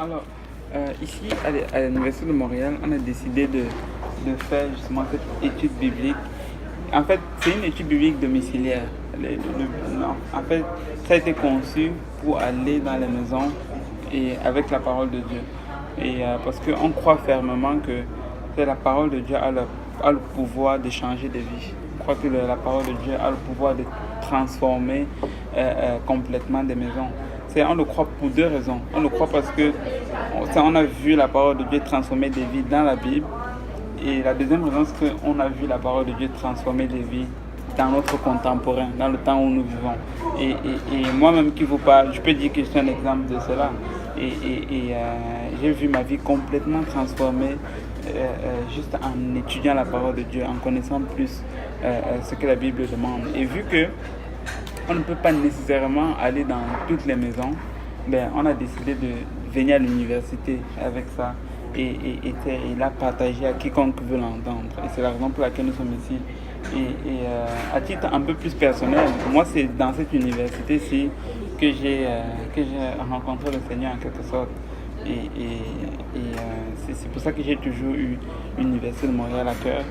Alors, ici, à l'Université de Montréal, on a décidé de faire justement cette étude biblique. En fait, c'est une étude biblique domiciliaire. Non, en fait, ça a été conçu pour aller dans les maisons et avec la parole de Dieu. Et parce qu'on croit fermement que la parole de Dieu a le pouvoir de changer des vies. On croit que la parole de Dieu a le pouvoir de transformer complètement des maisons. On le croit pour deux raisons. On le croit parce que on a vu la parole de Dieu transformer des vies dans la Bible. Et la deuxième raison, c'est qu'on a vu la parole de Dieu transformer des vies dans notre contemporain, dans le temps où nous vivons. Et moi-même qui vous parle, je peux dire que je suis un exemple de cela. J'ai vu ma vie complètement transformée juste en étudiant la parole de Dieu, en connaissant plus ce que la Bible demande. Et vu que on ne peut pas nécessairement aller dans toutes les maisons, on a décidé de venir à l'université avec ça et la partager à quiconque veut l'entendre. Et c'est la raison pour laquelle nous sommes ici. À titre un peu plus personnel, moi c'est dans cette université-ci que j'ai rencontré le Seigneur en quelque sorte. C'est pour ça que j'ai toujours eu l'Université de Montréal à cœur.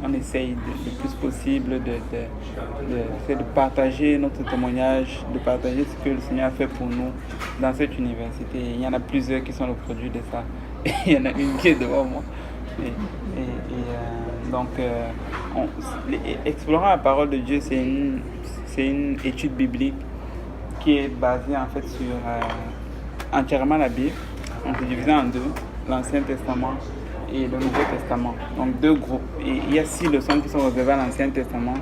On essaye le plus possible de partager notre témoignage, de partager ce que le Seigneur a fait pour nous dans cette université. Il y en a plusieurs qui sont le produit de ça. Et il y en a une qui est devant moi. Donc, explorer la parole de Dieu, c'est une étude biblique qui est basée en fait sur entièrement la Bible. On peut diviser en deux, l'Ancien Testament et le Nouveau Testament. Donc deux groupes. Et il y a 6 leçons qui sont réservées à l'Ancien Testament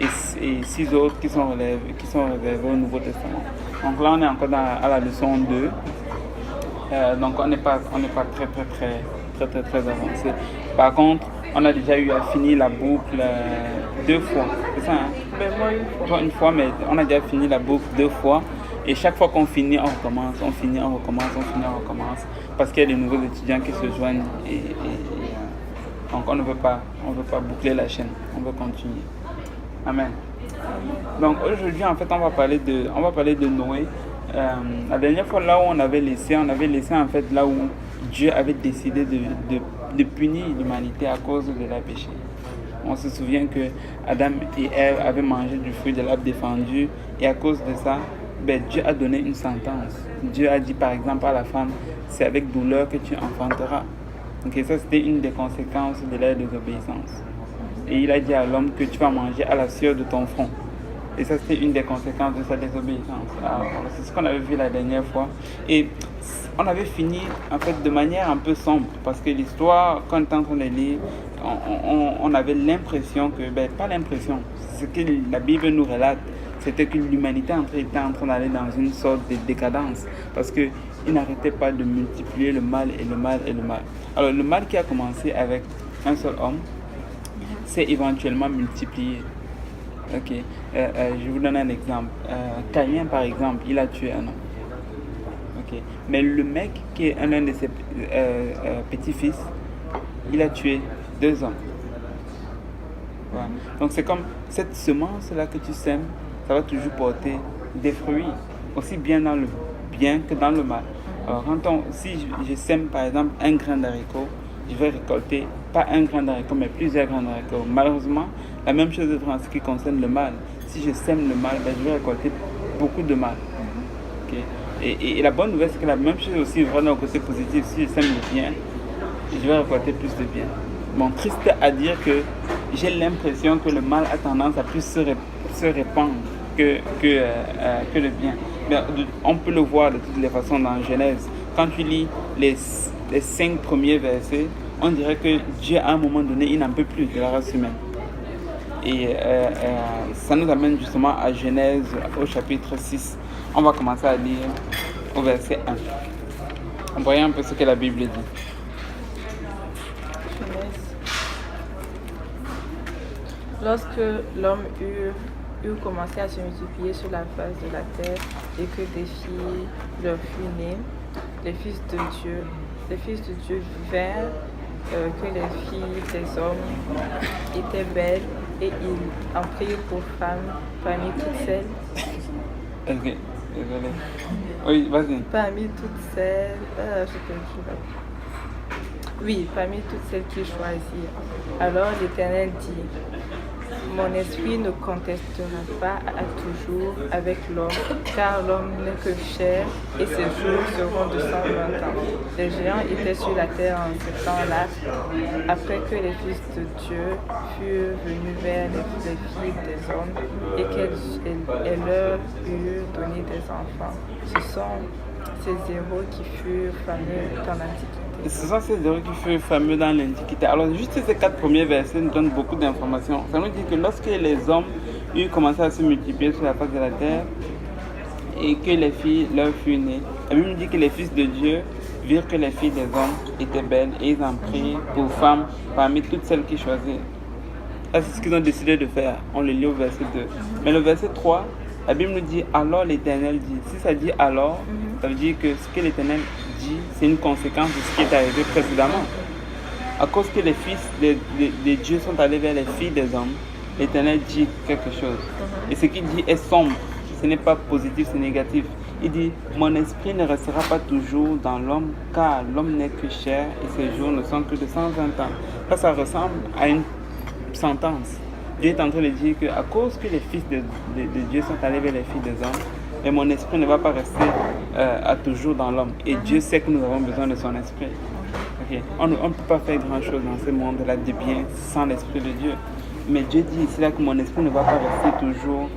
et 6 autres qui sont réservées au Nouveau Testament. Donc là on est encore à la leçon 2. Donc on n'est pas très avancé. Par contre, on a déjà eu à finir la boucle 2 fois. C'est ça, hein? Moi, une fois, mais on a déjà fini la boucle 2 fois. Et chaque fois qu'on finit, on recommence, on finit, on recommence, on finit, on recommence. Parce qu'il y a de nouveaux étudiants qui se joignent. Donc on ne veut pas boucler la chaîne, on veut continuer. Amen. Donc aujourd'hui, en fait, on va parler de Noé. La dernière fois, là où on avait laissé en fait là où Dieu avait décidé de punir l'humanité à cause de la péché. On se souvient que Adam et Ève avaient mangé du fruit de l'arbre défendu et à cause de ça, Dieu a donné une sentence. Dieu a dit par exemple à la femme, c'est avec douleur que tu enfanteras. Donc ça c'était une des conséquences de la désobéissance. Et il a dit à l'homme que tu vas manger à la sueur de ton front. Et ça c'était une des conséquences de sa désobéissance. Alors, c'est ce qu'on avait vu la dernière fois. Et on avait fini en fait de manière un peu sombre parce que l'histoire, quand on était en train de lire, on avait l'impression que, pas l'impression, ce que la Bible nous relate, c'était que l'humanité était en train d'aller dans une sorte de décadence parce qu'il n'arrêtait pas de multiplier le mal et le mal et le mal. Alors le mal qui a commencé avec un seul homme s'est éventuellement multiplié. Ok, je vous donne un exemple. Caïn par exemple, il a tué un homme. Okay. Mais le mec qui est un de ses petits-fils, il a tué 2 hommes. Voilà. Donc c'est comme cette semence-là que tu sèmes, ça va toujours porter des fruits, aussi bien dans le bien que dans le mal. Alors si je sème par exemple un grain d'haricot, je vais récolter pas un grain d'haricot mais plusieurs grains d'haricot. Malheureusement, la même chose est en ce qui concerne le mal. Si je sème le mal, je vais récolter beaucoup de mal. Okay. Et la bonne nouvelle, c'est que la même chose aussi va dans le côté positif. Si je sème le bien, je vais récolter plus de bien. Bon, triste à dire que j'ai l'impression que le mal a tendance à plus se répandre que le bien. Mais on peut le voir de toutes les façons dans Genèse. Quand tu lis les 5 premiers versets, on dirait que Dieu, à un moment donné, il n'en peut plus de la race humaine. Et ça nous amène justement à Genèse au chapitre 6. On va commencer à lire au verset 1. On voit un peu ce que la Bible dit. Lorsque l'homme eut commencé à se multiplier sur la face de la terre et que des filles leur furent nées, les fils de Dieu virent que les filles des hommes étaient belles et ils en prirent pour femmes parmi toutes celles. Ok. Désolé. Oui, vas-y. Parmi toutes celles... Oui, parmi toutes celles qu'il choisit. Alors l'Éternel dit, mon esprit ne contestera pas à toujours avec l'homme, car l'homme n'est que chair, et ses jours seront de 120 ans. Les géants étaient sur la terre en ce temps-là, après que les fils de Dieu furent venus vers les filles des hommes, et qu'elles leur eurent donné des enfants. Ce sont ces héros qui furent fameux dans l'Antiquité. Ce sont ces héros qui furent fameux dans l'Antiquité. Alors, juste ces 4 premiers versets nous donnent beaucoup d'informations. Ça nous dit que lorsque les hommes eurent commencé à se multiplier sur la face de la terre et que les filles leur furent nées, la Bible nous dit que les fils de Dieu virent que les filles des hommes étaient belles et ils en prirent pour femmes parmi toutes celles qu'ils choisirent. Ça, c'est ce qu'ils ont décidé de faire. On le lit au verset 2. Mais le verset 3, la Bible nous dit alors l'Éternel dit. Si ça dit alors, ça veut dire que ce que l'Éternel dit, c'est une conséquence de ce qui est arrivé précédemment. À cause que les fils de Dieu sont allés vers les filles des hommes, l'Éternel dit quelque chose. Et ce qu'il dit est sombre. Ce n'est pas positif, c'est négatif. Il dit, mon esprit ne restera pas toujours dans l'homme, car l'homme n'est que chair et ses jours ne sont que de 120 ans. Ça ressemble à une sentence. Dieu est en train de dire qu'à cause que les fils de Dieu sont allés vers les filles des hommes, et mon esprit ne va pas rester à toujours dans l'homme. Et Dieu sait que nous avons besoin de son esprit. Okay. On ne peut pas faire grand-chose dans ce monde-là de bien sans l'esprit de Dieu. Mais Dieu dit ici là que mon esprit ne va pas rester toujours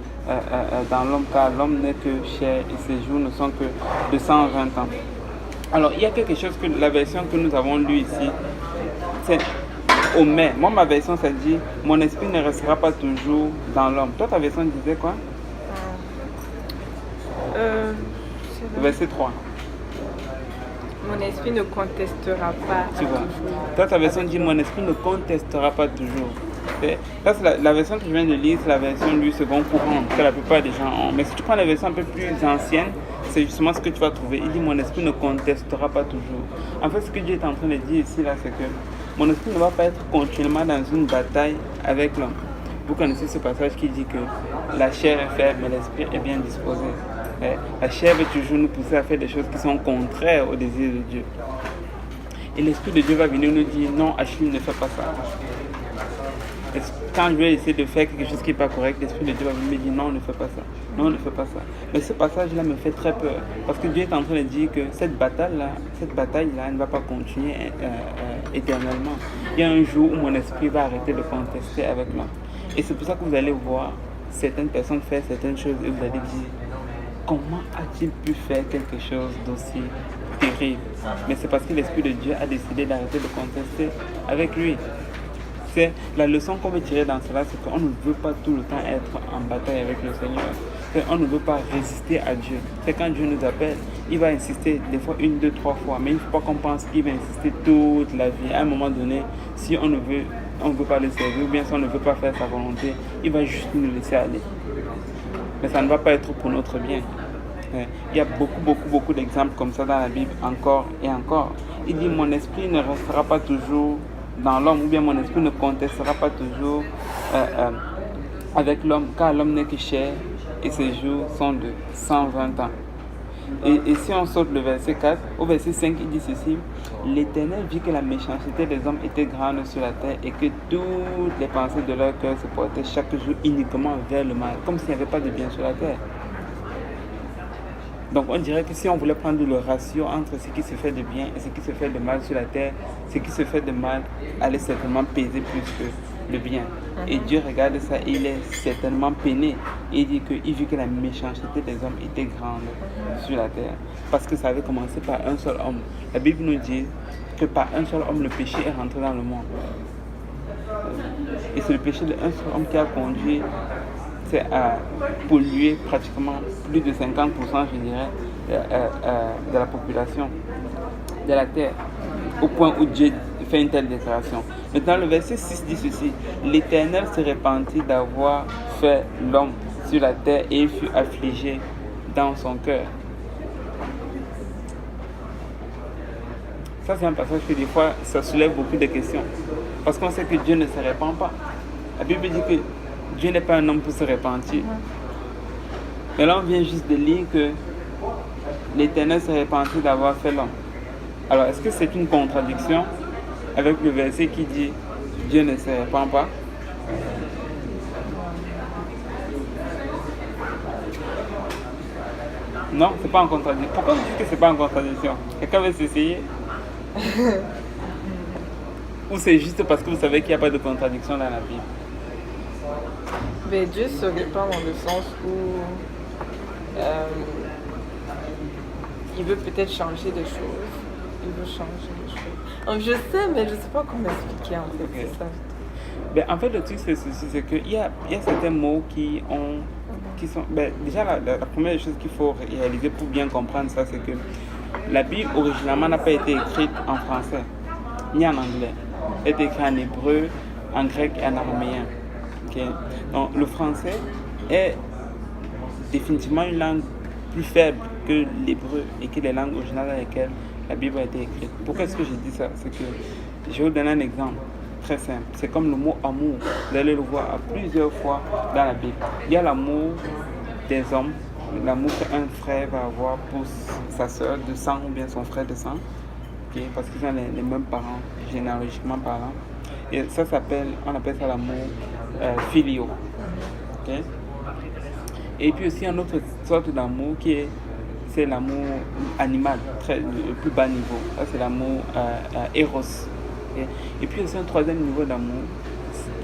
dans l'homme, car l'homme n'est que chair et ses jours ne sont que de 120 ans. Alors, il y a quelque chose que la version que nous avons lue ici, c'est au mais. Moi, ma version, ça dit mon esprit ne restera pas toujours dans l'homme. Toi, ta version disait quoi? Verset 3. Mon esprit ne contestera pas toujours. Toi, ta version dit mon esprit ne contestera pas toujours. Là, c'est la version que je viens de lire, c'est la version du second courant que la plupart des gens ont. Mais si tu prends la version un peu plus ancienne, c'est justement ce que tu vas trouver. Il dit mon esprit ne contestera pas toujours. En fait, ce que Dieu est en train de dire ici, là, c'est que mon esprit ne va pas être continuellement dans une bataille avec l'homme. Vous connaissez ce passage qui dit que la chair est faible, mais l'esprit est bien disposé. La chair veut toujours nous pousser à faire des choses qui sont contraires au désir de Dieu. Et l'Esprit de Dieu va venir nous dire non, Achille, ne fais pas ça. Et quand je vais essayer de faire quelque chose qui n'est pas correct, l'Esprit de Dieu va venir me dire non, ne fais pas ça. Non, ne fais pas ça. Mais ce passage-là me fait très peur. Parce que Dieu est en train de dire que cette bataille-là ne va pas continuer éternellement. Il y a un jour où mon esprit va arrêter de contester avec l'homme. Et c'est pour ça que vous allez voir certaines personnes faire certaines choses et vous allez dire comment a-t-il pu faire quelque chose d'aussi terrible? Mais c'est parce que l'Esprit de Dieu a décidé d'arrêter de contester avec lui. C'est la leçon qu'on veut tirer dans cela, c'est qu'on ne veut pas tout le temps être en bataille avec le Seigneur. On ne veut pas résister à Dieu. C'est quand Dieu nous appelle, il va insister des fois 1, 2, 3 fois, mais il ne faut pas qu'on pense qu'il va insister toute la vie. À un moment donné, si on ne veut pas le servir ou bien si on ne veut pas faire sa volonté, il va juste nous laisser aller. Mais ça ne va pas être pour notre bien. Il y a beaucoup d'exemples comme ça dans la Bible, encore et encore. Il dit mon esprit ne restera pas toujours dans l'homme, ou bien mon esprit ne contestera pas toujours avec l'homme, car l'homme n'est que chair et ses jours sont de 120 ans. Et si on saute le verset 4, au verset 5, il dit ceci: l'Éternel vit que la méchanceté des hommes était grande sur la terre et que toutes les pensées de leur cœur se portaient chaque jour uniquement vers le mal, comme s'il n'y avait pas de bien sur la terre. Donc on dirait que si on voulait prendre le ratio entre ce qui se fait de bien et ce qui se fait de mal sur la terre, ce qui se fait de mal allait certainement peser plus que le bien. Et Dieu regarde ça et il est certainement peiné. Et il dit qu'il vit que la méchanceté des hommes était grande sur la terre. Parce que ça avait commencé par un seul homme. La Bible nous dit que par un seul homme le péché est rentré dans le monde. Et c'est le péché d'un seul homme qui a conduit à polluer pratiquement plus de 50%, je dirais, de la population de la terre, au point où Dieu fait une telle déclaration. Maintenant, le verset 6 dit ceci: l'Éternel se repentit d'avoir fait l'homme sur la terre et il fut affligé dans son cœur. Ça, c'est un passage que des fois, ça soulève beaucoup de questions. Parce qu'on sait que Dieu ne se répand pas. La Bible dit que Dieu n'est pas un homme pour se repentir. Mais là, on vient juste de lire que l'Éternel se repentit d'avoir fait l'homme. Alors, est-ce que c'est une contradiction avec le verset qui dit Dieu ne se repent pas? Non, c'est pas en contradiction. Pourquoi vous dites que c'est pas en contradiction? Quelqu'un veut s'essayer? Ou c'est juste parce que vous savez qu'il n'y a pas de contradiction dans la Bible? Mais Dieu se répand dans le sens où il veut peut-être changer des choses. Il veut changer des choses. Donc, je sais, mais je ne sais pas comment expliquer en fait. Okay. C'est ça. Ben, en fait, le truc, c'est ceci, c'est qu'il y a certains mots qui sont... Ben, déjà, la première chose qu'il faut réaliser pour bien comprendre ça, c'est que la Bible, originalement, n'a pas été écrite en français, ni en anglais. Elle a été écrite en hébreu, en grec et en araméen. Okay? Donc, le français est définitivement une langue plus faible que l'hébreu et que les langues originales dans lesquelles la Bible a été écrite. Pourquoi est-ce que je dis ça? C'est que je vais vous donner un exemple très simple. C'est comme le mot amour. Vous allez le voir à plusieurs fois dans la Bible. Il y a l'amour des hommes, l'amour qu'un frère va avoir pour sa soeur de sang ou bien son frère de sang, okay? Parce qu'ils ont les mêmes parents, généalogiquement parlant. Et ça on appelle ça l'amour filial. Okay? Et puis aussi une autre sorte d'amour c'est l'amour animal, le plus bas niveau. Ça, c'est l'amour éros. Okay? Et puis aussi un troisième niveau d'amour,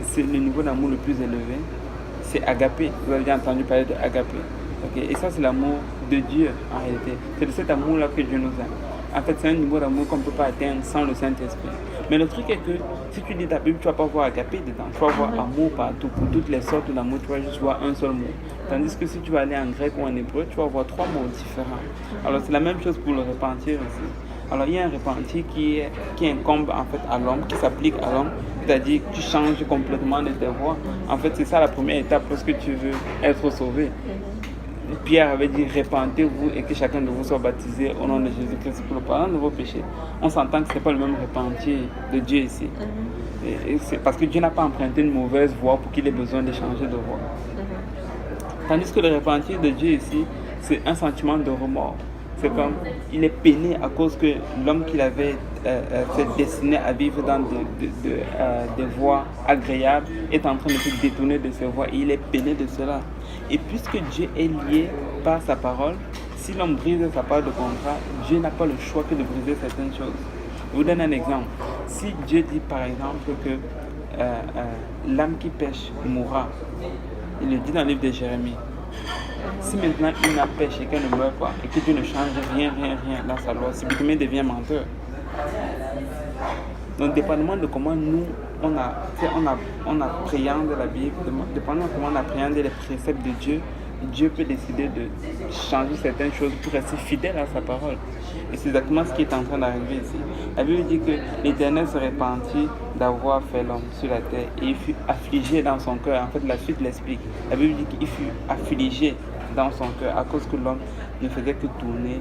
c'est le niveau d'amour le plus élevé, c'est agapé. Vous avez déjà entendu parler de agapé. Okay? Et ça, c'est l'amour de Dieu en réalité. C'est de cet amour-là que Dieu nous aime. En fait, c'est un niveau d'amour qu'on ne peut pas atteindre sans le Saint-Esprit. Mais le truc est que si tu lis ta Bible, tu ne vas pas voir agapé dedans. Tu vas voir amour partout. Pour toutes les sortes d'amour, tu vas juste voir un seul mot. Tandis que si tu vas aller en grec ou en hébreu, tu vas voir 3 mots différents. Alors, c'est la même chose pour le repentir aussi. Alors, il y a un repentir qui incombe en fait à l'homme, qui s'applique à l'homme. C'est-à-dire que tu changes complètement de tes voies. En fait, c'est ça la première étape lorsque tu veux être sauvé. Pierre avait dit repentez-vous et que chacun de vous soit baptisé au nom de Jésus-Christ pour le pardon de vos péchés. On s'entend que ce n'est pas le même repentir de Dieu ici. Et c'est parce que Dieu n'a pas emprunté une mauvaise voie pour qu'il ait besoin de changer de voie. Tandis que le repentir de Dieu ici, c'est un sentiment de remords. C'est comme il est peiné à cause que l'homme qu'il avait fait destiné à vivre dans des voies agréables est en train de se détourner de ses voies et il est peiné de cela. Et puisque Dieu est lié par sa parole, si l'homme brise sa part de contrat, Dieu n'a pas le choix que de briser certaines choses. Je vous donne un exemple. Si Dieu dit par exemple que l'âme qui pêche mourra, il le dit dans le livre de Jérémie. Si maintenant il n'a péché et qu'elle ne meurt pas et que Dieu ne change rien dans sa loi, si Dieu devient menteur. Donc, dépendamment de comment nous, on appréhende la Bible, dépendamment de comment on appréhende les préceptes de Dieu, Dieu peut décider de changer certaines choses pour rester fidèle à sa parole. Et c'est exactement ce qui est en train d'arriver ici. La Bible dit que l'Éternel se repentit d'avoir fait l'homme sur la terre et il fut affligé dans son cœur. En fait, la suite l'explique. La Bible dit qu'il fut affligé dans son cœur à cause que l'homme ne faisait que tourner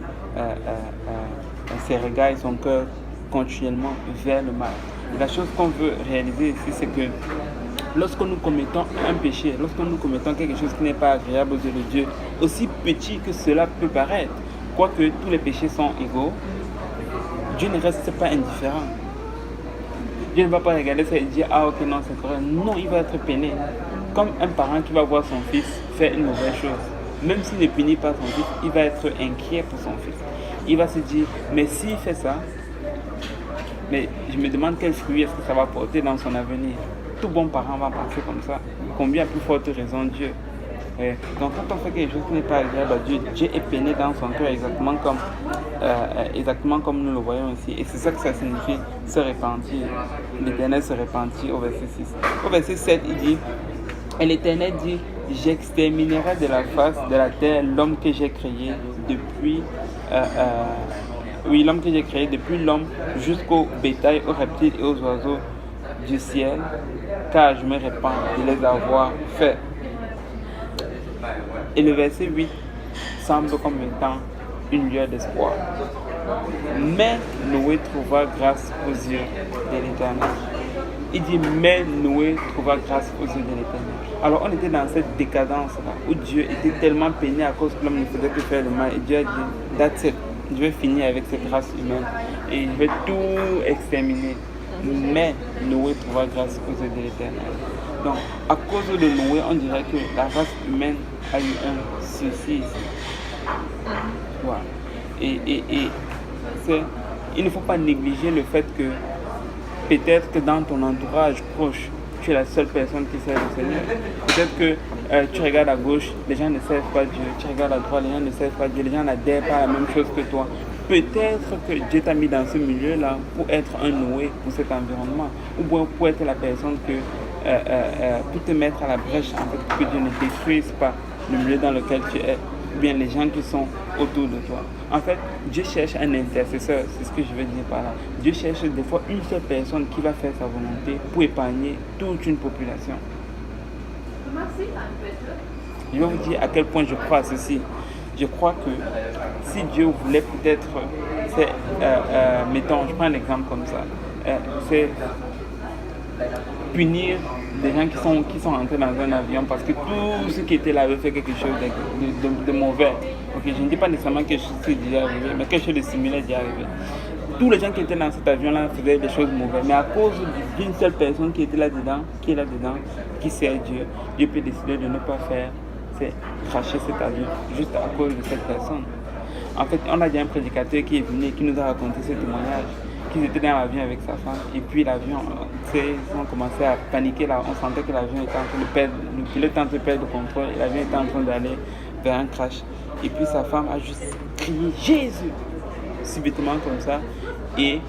ses regards et son cœur continuellement vers le mal. Et la chose qu'on veut réaliser ici, c'est que lorsque nous commettons un péché, lorsque nous commettons quelque chose qui n'est pas agréable aux yeux de Dieu, aussi petit que cela peut paraître, quoique tous les péchés sont égaux, Dieu ne reste pas indifférent. Dieu ne va pas regarder ça et dire « Ah ok, non, c'est correct ». Non, il va être peiné. Comme un parent qui va voir son fils faire une mauvaise chose. Même s'il ne punit pas son fils, il va être inquiet pour son fils. Il va se dire « Mais s'il fait ça, mais je me demande quel fruit est-ce que ça va porter dans son avenir ». Tout bon parent va penser comme ça. Combien plus forte raison Dieu. Donc quand on fait quelque chose qui n'est pas agréable à Dieu, Dieu est peiné dans son cœur exactement comme nous le voyons ici. Et c'est ça que ça signifie se repentir. L'Éternel se repentit au verset 6. Au verset 7, il dit, et l'Éternel dit, j'exterminerai de la face de la terre l'homme que j'ai créé depuis... l'homme que j'ai créé depuis l'homme jusqu'au bétail, aux reptiles et aux oiseaux du ciel, car je me répands de les avoir faits. Et le verset 8 semble comme étant une lueur d'espoir. Mais Noé trouva grâce aux yeux de l'Éternel. Il dit, mais Noé trouva grâce aux yeux de l'Éternel. Alors on était dans cette décadence-là, où Dieu était tellement peiné à cause que l'homme ne faisait que faire le mal. Et Dieu a dit, that's it, je vais finir avec cette race humaine et je vais tout exterminer. Mais Noé trouva grâce aux yeux de l'Éternel. Donc, à cause de Noé, on dirait que la race humaine a eu un souci ici. Voilà. Il ne faut pas négliger le fait que peut-être que dans ton entourage proche, tu es la seule personne qui sert le Seigneur. Peut-être que tu regardes à gauche, les gens ne servent pas Dieu. Tu regardes à droite, les gens ne servent pas Dieu. Les gens n'adhèrent pas à la même chose que toi. Peut-être que Dieu t'a mis dans ce milieu-là pour être un Noé pour cet environnement. Ou bien pour être la personne pour te mettre à la brèche, en fait, pour que Dieu ne détruise pas le milieu dans lequel tu es. Ou bien les gens qui sont autour de toi. En fait, Dieu cherche un intercesseur, c'est ce que je veux dire par là. Dieu cherche des fois une seule personne qui va faire sa volonté pour épargner toute une population. Je vais vous dire à quel point je crois à ceci. Je crois que si Dieu voulait peut-être, mettons, je prends un exemple comme ça, c'est punir des gens qui sont rentrés dans un avion parce que tous ceux qui étaient là avaient fait quelque chose de mauvais. Okay, je ne dis pas nécessairement que c'est déjà arrivé, mais quelque chose de similaire est déjà arrivé. Tous les gens qui étaient dans cet avion-là faisaient des choses mauvaises, mais à cause d'une seule personne qui était là-dedans, qui sert Dieu, Dieu peut décider de ne pas faire, c'est cracher cet avion, juste à cause de cette personne. En fait, on a déjà un prédicateur qui est venu et qui nous a raconté ce témoignage, qu'ils étaient dans l'avion avec sa femme, et puis l'avion, ils ont commencé à paniquer, là, on sentait que l'avion était en train de perdre, le pilote était en train de perdre le contrôle, et l'avion était en train d'aller vers un crash. Et puis sa femme a juste crié Jésus, subitement comme ça, et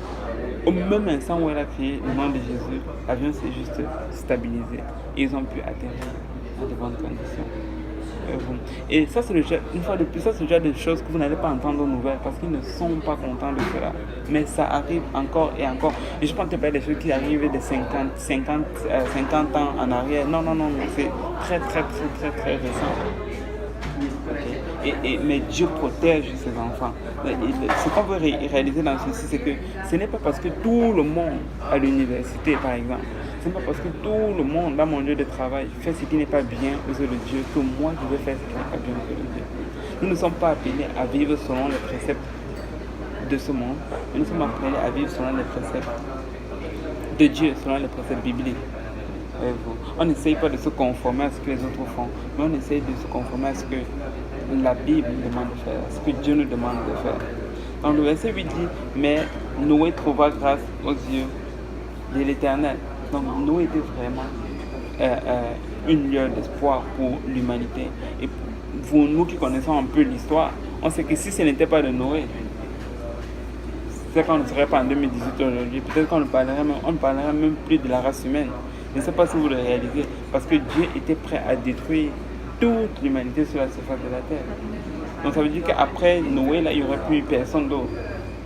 au même instant où elle a crié le nom de Jésus, l'avion s'est juste stabilisé, et ils ont pu atterrir dans de bonnes conditions. Et ça, c'est une fois de plus, ça c'est le genre de choses que vous n'allez pas entendre aux nouvelles parce qu'ils ne sont pas contents de cela. Mais ça arrive encore et encore. Et je pense que pas des choses qui arrivent de 50 ans en arrière. Non, c'est très récent. Okay. Mais Dieu protège ses enfants. Ce qu'on veut réaliser dans ceci, c'est que ce n'est pas parce que tout le monde à l'université, par exemple, ce n'est pas parce que tout le monde dans mon lieu de travail fait ce qui n'est pas bien aux yeux de Dieu que moi je vais faire ce qui n'est pas bien aux yeux de Dieu. Nous ne sommes pas appelés à vivre selon les préceptes de ce monde, mais nous sommes appelés à vivre selon les préceptes de Dieu, selon les préceptes bibliques. On n'essaye pas de se conformer à ce que les autres font, mais on essaye de se conformer à ce que la Bible demande de faire, ce que Dieu nous demande de faire. Donc le verset 8 dit, mais Noé trouva grâce aux yeux de l'Éternel. Donc Noé était vraiment une lueur d'espoir pour l'humanité. Et pour nous qui connaissons un peu l'histoire, on sait que si ce n'était pas de Noé, c'est qu'on ne serait pas en 2018 aujourd'hui. Peut-être qu'on ne parlerait même plus de la race humaine. Je ne sais pas si vous le réalisez, parce que Dieu était prêt à détruire toute l'humanité sur la surface de la terre. Donc ça veut dire qu'après Noé, là, il n'y aurait plus personne d'autre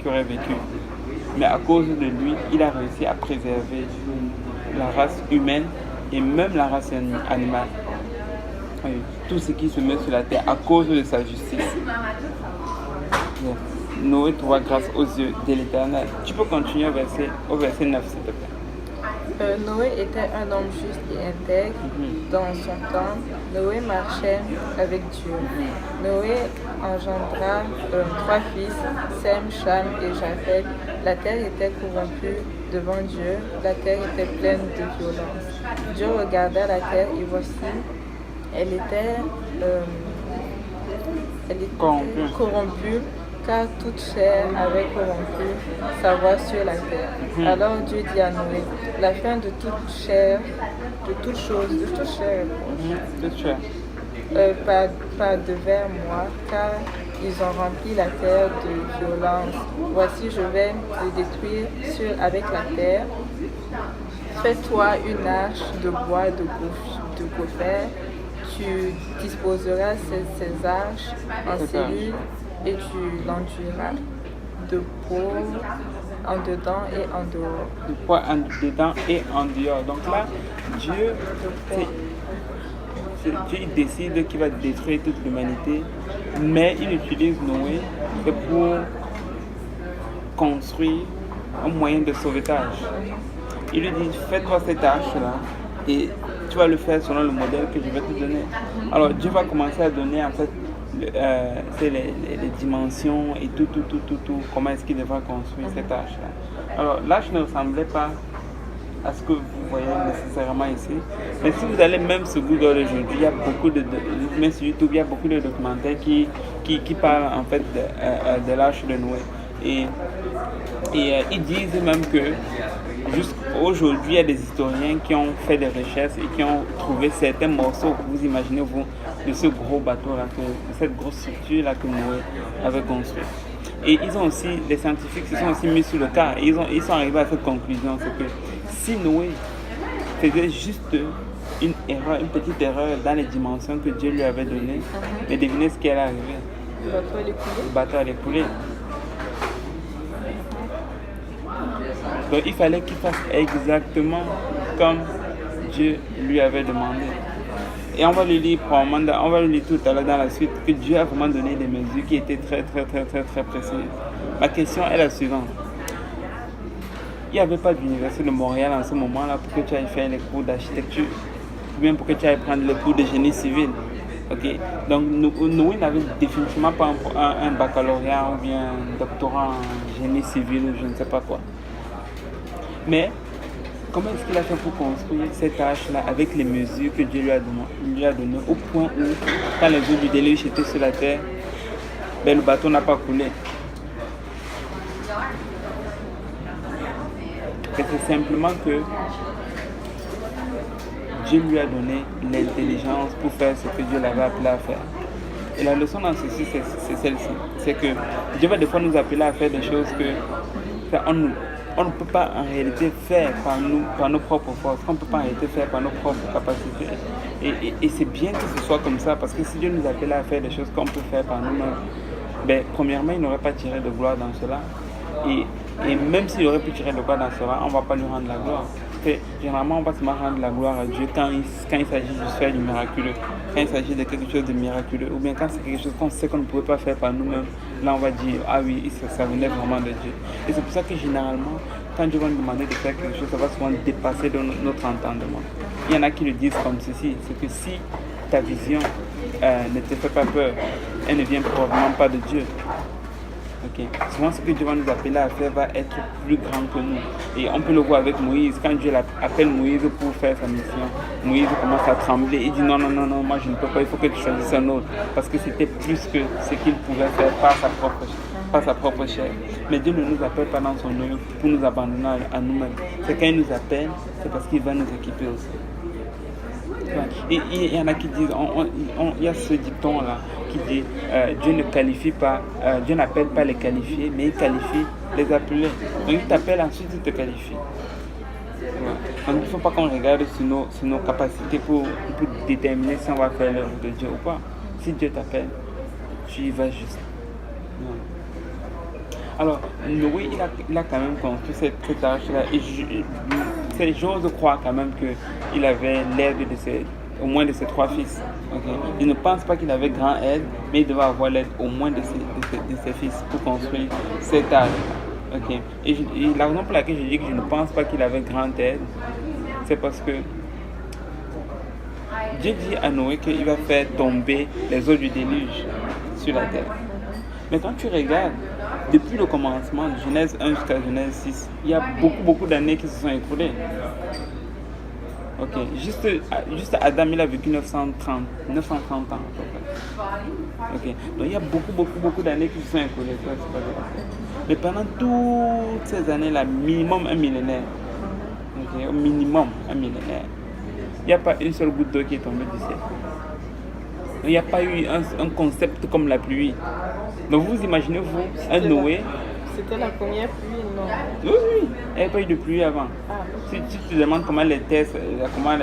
qui aurait vécu. Mais à cause de lui, il a réussi à préserver la race humaine et même la race animale. Oui, tout ce qui se met sur la terre à cause de sa justice. Noé trouva grâce aux yeux de l'Éternel. Tu peux continuer au verset 9, s'il te plaît. Noé était un homme juste et intègre dans son temps. Noé marchait avec Dieu. Noé engendra 3 fils, Sem, Cham et Japheth. La terre était corrompue devant Dieu. La terre était pleine de violence. Dieu regarda la terre et voici, elle était corrompue, car toute chair avait corrompu sa voie sur la terre. Alors Dieu dit à Noé, la fin de toute chair, de toute chose, de toute chair, pas devers moi, car ils ont rempli la terre de violence. Voici, je vais les détruire avec la terre. Fais-toi une arche de bois de gopher. Tu disposeras ces arches en cellules et tu l'enduiras de peau en dedans et en dehors. De poids en dedans et en dehors. Donc là, Dieu décide qu'il va détruire toute l'humanité, mais il utilise Noé pour construire un moyen de sauvetage. Il lui dit, fais-toi cette arche-là et tu vas le faire selon le modèle que je vais te donner. Alors Dieu va commencer à donner en fait les dimensions et tout, comment est-ce qu'il devra construire cette arche-là. Alors l'arche ne ressemblait pas à ce que vous voyez nécessairement ici. Mais si vous allez même sur Google aujourd'hui, il y a beaucoup même sur YouTube, il y a beaucoup de documentaires qui parlent en fait de l'arche de Noé. Et ils disent même que jusqu'aujourd'hui, il y a des historiens qui ont fait des recherches et qui ont trouvé certains morceaux, vous imaginez vous, de ce gros bateau-là, de cette grosse structure-là que Noé avait construite. Et ils ont aussi, les scientifiques se sont aussi mis sur le cas et ils sont arrivés à cette conclusion, c'est que si Noé faisait juste une petite erreur dans les dimensions que Dieu lui avait données, mais devinez ce qui allait arriver. Le bateau allait couler. Donc il fallait qu'il fasse exactement comme Dieu lui avait demandé. Et on va le lire tout à l'heure dans la suite, que Dieu a vraiment donné des mesures qui étaient très précises. Ma question est la suivante. Il n'y avait pas d'université de Montréal en ce moment-là pour que tu ailles faire les cours d'architecture, ou bien pour que tu ailles prendre les cours de génie civil. Okay? Donc Noé n'avait définitivement pas un baccalauréat ou bien un doctorat en génie civil ou je ne sais pas quoi. Mais comment est-ce qu'il a fait pour construire cette arche-là avec les mesures que Dieu lui a données au point où, quand les eaux du déluge étaient sur la terre, ben, le bateau n'a pas coulé. Et c'est simplement que Dieu lui a donné l'intelligence pour faire ce que Dieu l'avait appelé à faire. Et la leçon dans ceci, c'est celle-ci. C'est que Dieu va des fois nous appeler à faire des choses que on ne peut pas en réalité faire par nos propres forces, qu'on ne peut pas en réalité faire par nos propres capacités. Et c'est bien que ce soit comme ça, parce que si Dieu nous appelait à faire des choses qu'on peut faire par nous-mêmes, ben, premièrement, il n'aurait pas tiré de gloire dans cela. Et même s'il aurait pu tirer de gloire dans cela, on ne va pas lui rendre la gloire. Parce que généralement, on va seulement rendre la gloire à Dieu quand il s'agit de faire du miraculeux, quand il s'agit de quelque chose de miraculeux, ou bien quand c'est quelque chose qu'on sait qu'on ne pouvait pas faire par nous-mêmes. Là, on va dire, ah oui, ça venait vraiment de Dieu. Et c'est pour ça que généralement, quand Dieu va nous demander de faire quelque chose, ça va souvent dépasser notre entendement. Il y en a qui le disent comme ceci, c'est que si ta vision ne te fait pas peur, elle ne vient probablement pas de Dieu. Okay. Souvent, ce que Dieu va nous appeler à faire va être plus grand que nous. Et on peut le voir avec Moïse. Quand Dieu appelle Moïse pour faire sa mission, Moïse commence à trembler. Il dit non, moi je ne peux pas, il faut que tu choisisses un autre. Parce que c'était plus que ce qu'il pouvait faire par sa propre chair. Mais Dieu ne nous appelle pas dans son œuvre pour nous abandonner à nous-mêmes. C'est quand il nous appelle, c'est parce qu'il va nous équiper aussi. Et il y en a qui disent, il y a ce dicton-là qui dit Dieu ne qualifie pas, Dieu n'appelle pas les qualifiés, mais il qualifie les appelés. Donc il t'appelle, ensuite il te qualifie. Ouais. Donc il ne faut pas qu'on regarde sur nos capacités pour déterminer si on va faire l'œuvre de Dieu ou pas. Si Dieu t'appelle, tu y vas juste. Ouais. Alors, Noé, il a quand même construit cette arche-là. Et j'ose croire quand même qu'il avait l'aide au moins de ses 3 fils. Okay? Je ne pense pas qu'il avait grand aide, mais il devait avoir l'aide au moins de ses fils pour construire cette arche. Okay? Et la raison pour laquelle je dis que je ne pense pas qu'il avait grande aide, c'est parce que Dieu dit à Noé qu'il va faire tomber les eaux du déluge sur la terre. Mais quand tu regardes, depuis le commencement, de Genèse 1 jusqu'à Genèse 6, il y a beaucoup d'années qui se sont écoulées. Ok, juste Adam, il a vécu 930 ans à peu près. Ok, donc il y a beaucoup d'années qui se sont écoulées. Mais pendant toutes ces années-là, minimum un millénaire. Ok, au minimum un millénaire. Il n'y a pas une seule goutte d'eau qui est tombée du ciel. Il n'y a pas eu un concept comme la pluie. Donc vous imaginez, un Noé. C'était la première pluie, non? Oui, il n'y avait pas eu de pluie avant. Ah. Si tu te demandes comment comment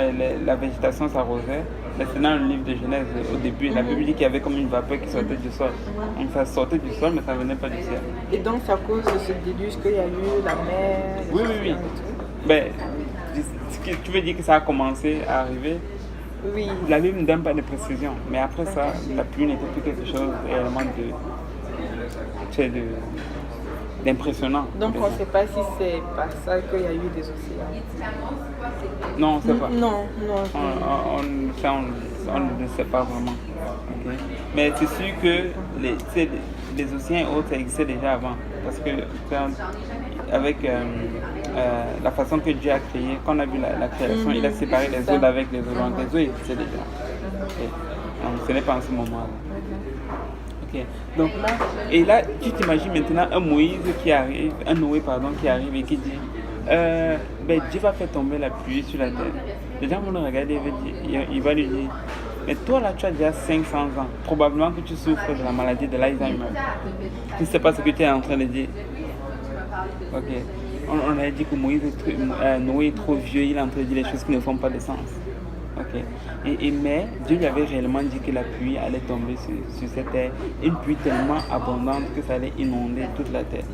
la végétation s'arrosait, c'est dans le livre de Genèse au début, la Bible dit qu'il y avait comme une vapeur qui sortait du sol. Donc ça sortait du sol, mais ça ne venait pas du ciel. Et donc c'est à cause de ce déluge qu'il y a eu la mer? Oui. Ben, tu veux dire que ça a commencé à arriver? Oui. La Bible ne donne pas de précision, mais après ça, la pluie n'était plus quelque chose réellement d'impressionnant. Donc on ne sait pas si c'est par ça qu'il y a eu des océans. Non, on ne sait pas. Non. On ne sait pas vraiment. Ok. Mais c'est sûr que les océans et autres, ça existait déjà avant. Parce que avec la façon que Dieu a créé, quand on a vu la création, il a séparé les eaux d'avec les eaux. Donc les eaux existaient déjà. Okay. Donc ce n'est pas en ce moment-là. Ok. Donc, et là, tu t'imagines maintenant un Moïse qui arrive, un Noé pardon, qui arrive et qui dit Dieu va faire tomber la pluie sur la terre. Les gens vont le regarder, il va lui dire mais toi là tu as déjà 500 ans, probablement que tu souffres de la maladie de l'Alzheimer. Tu ne sais pas ce que tu es en train de dire. Ok. On a dit que Noé est trop vieux, il est en train de dire les choses qui ne font pas de sens. Ok. Mais Dieu lui avait réellement dit que la pluie allait tomber sur cette terre, une pluie tellement abondante que ça allait inonder toute la terre.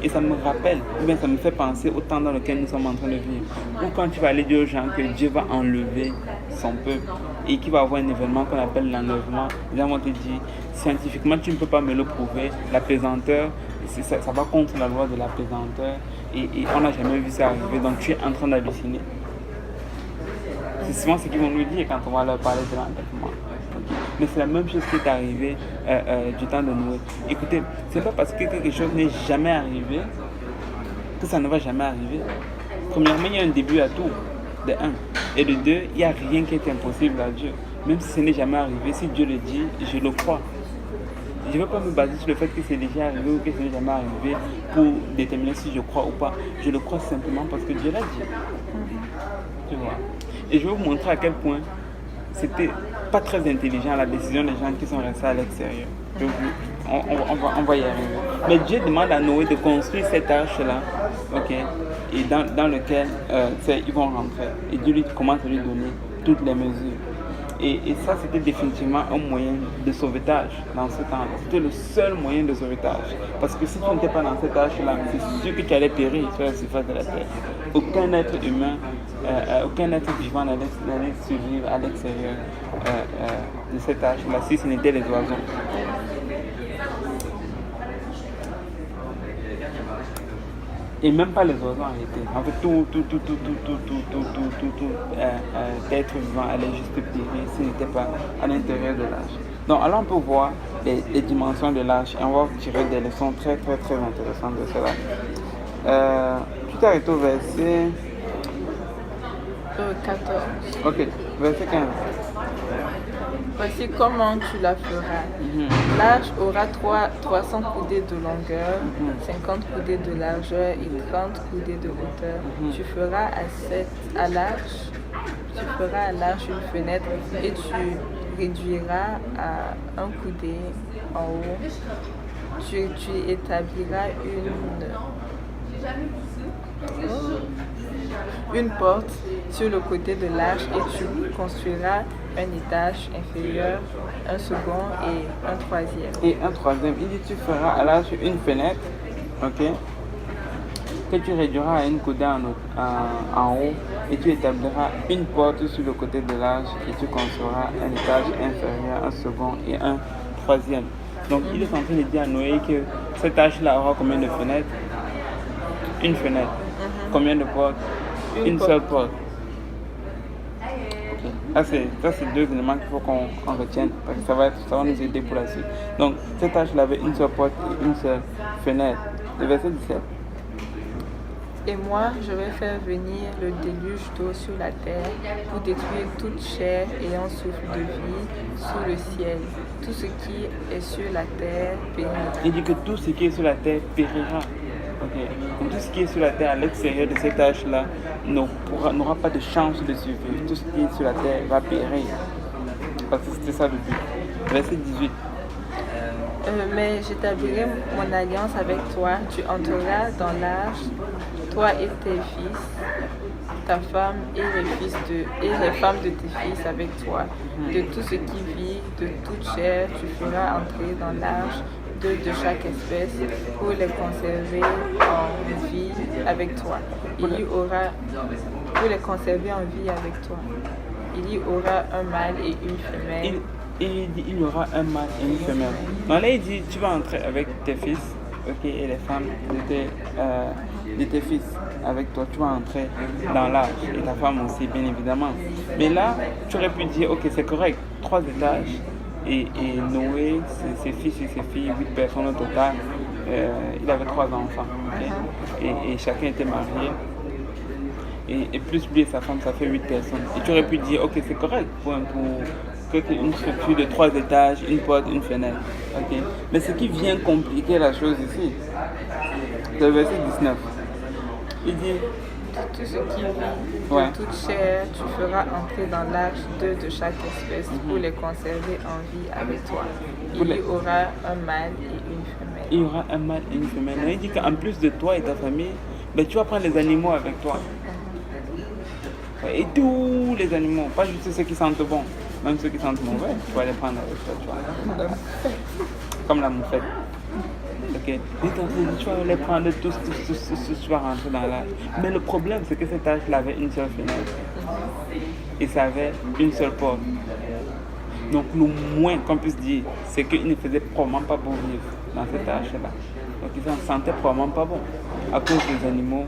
Et ça me rappelle, ou bien ça me fait penser au temps dans lequel nous sommes en train de vivre. Ou quand tu vas aller dire aux gens que Dieu va enlever son peuple et qu'il va avoir un événement qu'on appelle l'enlèvement, les gens vont te dire, scientifiquement tu ne peux pas me le prouver, la pesanteur, ça va contre la loi de la pesanteur et on n'a jamais vu ça arriver, donc tu es en train d'halluciner. C'est souvent ce qu'ils vont nous dire quand on va leur parler de l'enlèvement. Mais c'est la même chose qui est arrivée du temps de Noé. Écoutez, c'est pas parce que quelque chose n'est jamais arrivé que ça ne va jamais arriver. Premièrement, il y a un début à tout, de un. Et de deux, il n'y a rien qui est impossible à Dieu. Même si ce n'est jamais arrivé, si Dieu le dit, je le crois. Je ne veux pas me baser sur le fait que c'est déjà arrivé ou que ce n'est jamais arrivé pour déterminer si je crois ou pas. Je le crois simplement parce que Dieu l'a dit. Tu vois. Et je vais vous montrer à quel point c'était pas très intelligent la décision des gens qui sont restés à l'extérieur. On va y arriver. Mais Dieu demande à Noé de construire cette arche-là, ok, et dans lequel ils vont rentrer. Et Dieu lui commence à lui donner toutes les mesures. Et ça, c'était définitivement un moyen de sauvetage dans ce temps-là. C'était le seul moyen de sauvetage. Parce que si tu n'étais pas dans cette arche-là, c'est sûr que tu allais périr sur la surface de la terre. Aucun être humain, aucun être vivant n'allait survivre à l'extérieur de cette arche-là, si ce n'était les oiseaux. Et même pas les oiseaux en réalité. En fait, tout être vivant allait juste périr s'il n'était pas à l'intérieur de l'arche. Donc, alors on peut voir les dimensions de l'arche et on va tirer des leçons très intéressantes de cela. Tu t'es arrêté au verset 14. Ok, verset 15. Voici comment tu la feras. L'arche aura 300 coudées de longueur, 50 coudées de largeur et 30 coudées de hauteur. Tu feras à l'arche une fenêtre et tu réduiras à un coudé en haut. Tu établiras une porte sur le côté de l'arche et tu construiras un étage inférieur, un second et un troisième. Il dit tu feras à l'arche une fenêtre, ok, que tu réduiras à une coudée en haut et tu établiras une porte sur le côté de l'arche et tu construiras un étage inférieur, un second et un troisième. Donc il est en train de dire à Noé que cette arche-là aura combien de fenêtres? Une fenêtre. Combien de portes? Une seule porte. Okay. Ça, c'est deux éléments qu'il faut qu'on retienne parce que ça va nous aider pour la suite. Donc, cette arche-là avait une seule porte et une seule fenêtre. Le verset 17. Et moi, je vais faire venir le déluge d'eau sur la terre pour détruire toute chair ayant souffle de vie sous le ciel. Tout ce qui est sur la terre périra. Il dit que tout ce qui est sur la terre périra. Okay. Donc, tout ce qui est sur la terre à l'extérieur de cette arche-là n'aura pas de chance de survivre. Tout ce qui est sur la terre va périr. Parce que c'était ça le but. Verset 18. Mais j'établirai mon alliance avec toi. Tu entreras dans l'arche, toi et tes fils, ta femme et les femmes de tes fils avec toi. De tout ce qui vit, de toute chair, tu feras entrer dans l'arche de chaque espèce pour les conserver en vie avec toi. Pour les conserver en vie avec toi. Il y aura un mâle et une femelle. Il dit il y aura un mâle et une femelle. Donc là il dit tu vas entrer avec tes fils, ok, et les femmes de tes fils avec toi. Tu vas entrer dans l'arche et ta femme aussi, bien évidemment. Mais là, tu aurais pu dire, ok, c'est correct, 3 étages. Et Noé, ses fils et ses filles, 8 personnes au total. Il avait 3 enfants. Okay? Et chacun était marié. Et plus lui et sa femme, ça fait 8 personnes. Et tu aurais pu dire, ok, c'est correct pour une structure de 3 étages, une porte, une fenêtre. Okay? Mais ce qui vient compliquer la chose ici, c'est le verset 19. Il dit, tout ce qui vit de toute chair, tu feras entrer dans l'arche 2 de chaque espèce pour les conserver en vie avec toi. Il y aura un mâle et une femelle. Il y aura un mâle et une femelle. Il dit qu'en plus de toi et ta famille, ben, tu vas prendre les animaux avec toi. Et tous les animaux, pas juste ceux qui sentent bon, même ceux qui sentent mauvais, tu vas les prendre avec toi. Tu vois. Comme la moufette. Ok, tu vas les prendre tous, tu vas rentrer dans l'âge. Mais le problème, c'est que cet âge-là avait une seule fenêtre. Et ça avait une seule porte. Donc le moins qu'on puisse dire, c'est qu'il ne faisait probablement pas beau vivre dans cet âge-là. Donc ils s'en sentaient probablement pas bon à cause des animaux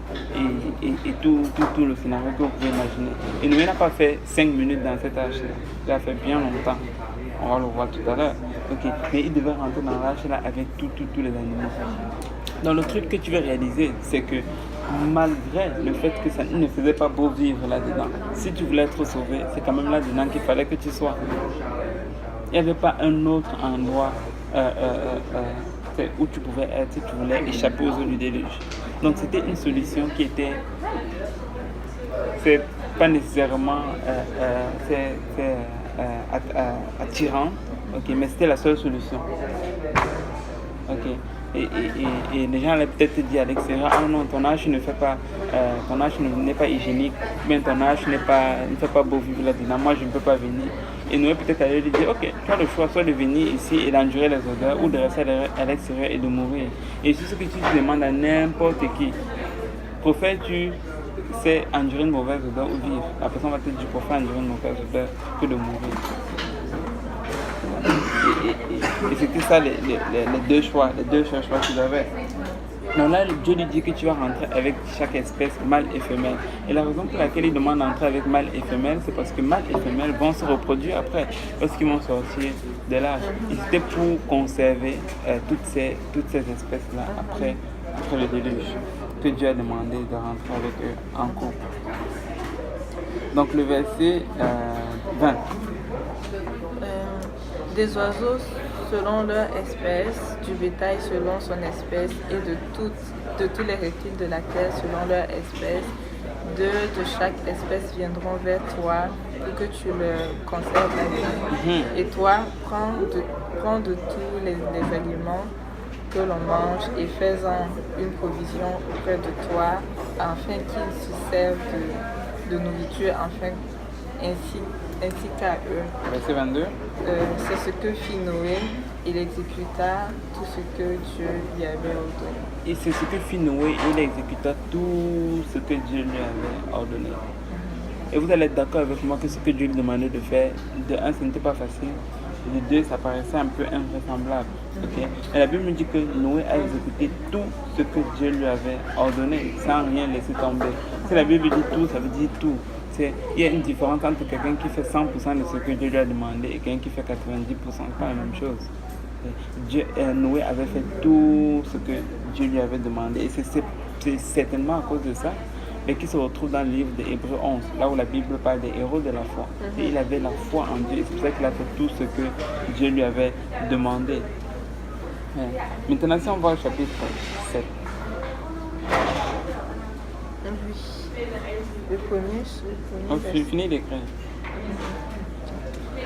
et tout le scénario que vous pouvez imaginer. Et Noé n'a pas fait 5 minutes dans cet âge-là. Il a fait bien longtemps. On va le voir tout à l'heure. Okay. Mais il devait rentrer dans l'âge-là avec tous les animaux. Donc le truc que tu veux réaliser, c'est que malgré le fait que ça ne faisait pas beau vivre là-dedans, si tu voulais être sauvé, c'est quand même là-dedans qu'il fallait que tu sois. Il n'y avait pas un autre endroit où tu pouvais être si tu voulais échapper aux eaux du déluge. Donc c'était une solution qui était... C'est pas nécessairement attirant, okay, mais c'était la seule solution. Okay. Et les gens allaient peut-être dire à l'extérieur, ah non, ton âge ne fait pas, ton âge n'est pas hygiénique, bien ton âge ne fait pas beau vivre là-dedans, moi je ne peux pas venir. Et Noé peut-être allait lui dire, ok, tu as le choix soit de venir ici et d'endurer les odeurs ou de rester à l'extérieur et de mourir. Et c'est ce que tu demandes à n'importe qui. Préfères-tu endurer une mauvaise odeur ou vivre? La personne va te dire, je préfère endurer une mauvaise odeur que de mourir. Et c'était ça les deux choix qu'il avait. Donc là, Dieu lui dit que tu vas rentrer avec chaque espèce, mâle et femelle. Et la raison pour laquelle il demande d'entrer avec mâle et femelle, c'est parce que mâle et femelle vont se reproduire après, lorsqu'ils vont sortir de l'âge. Et c'était pour conserver toutes ces espèces-là après le déluge, que Dieu a demandé de rentrer avec eux en couple. Donc le verset 20. Des oiseaux selon leur espèce, du bétail selon son espèce et de tous les reptiles de la terre selon leur espèce, de chaque espèce viendront vers toi pour que tu le conserves la vie. Et toi, prends de tous les aliments que l'on mange et fais-en une provision auprès de toi afin qu'ils se servent de nourriture, ainsi qu'à eux. Verset 22. C'est ce que fit Noé, il exécuta tout ce que Dieu lui avait ordonné. Et c'est ce que fit Noé, il exécuta tout ce que Dieu lui avait ordonné. Et vous allez être d'accord avec moi que ce que Dieu lui demandait de faire, de un, ce n'était pas facile, de deux, ça paraissait un peu invraisemblable. Okay? Et la Bible nous dit que Noé a exécuté tout ce que Dieu lui avait ordonné, sans rien laisser tomber. Si la Bible dit tout, ça veut dire tout. Il y a une différence entre quelqu'un qui fait 100% de ce que Dieu lui a demandé et quelqu'un qui fait 90%, c'est pas la même chose. Noé avait fait tout ce que Dieu lui avait demandé et c'est certainement à cause de ça mais qui se retrouve dans le livre de Hébreux 11, là où la Bible parle des héros de la foi. Et il avait la foi en Dieu et c'est pour ça qu'il a fait tout ce que Dieu lui avait demandé. Maintenant, si on va au chapitre 7. Le premier Fini d'écrire.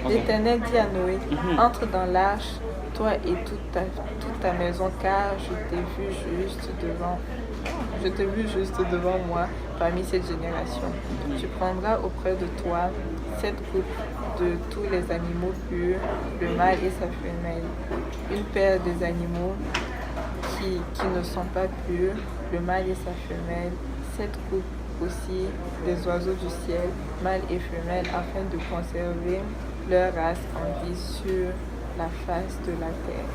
L'Éternel dit à Noé, entre dans l'arche, toi et toute ta maison, car je t'ai vu juste devant moi parmi cette génération. Tu prendras auprès de toi 7 couples de tous les animaux purs, le mâle et sa femelle, une paire des animaux qui ne sont pas purs, le mâle et sa femelle, 7 couples aussi des oiseaux du ciel, mâles et femelles, afin de conserver leur race en vie la face de la terre.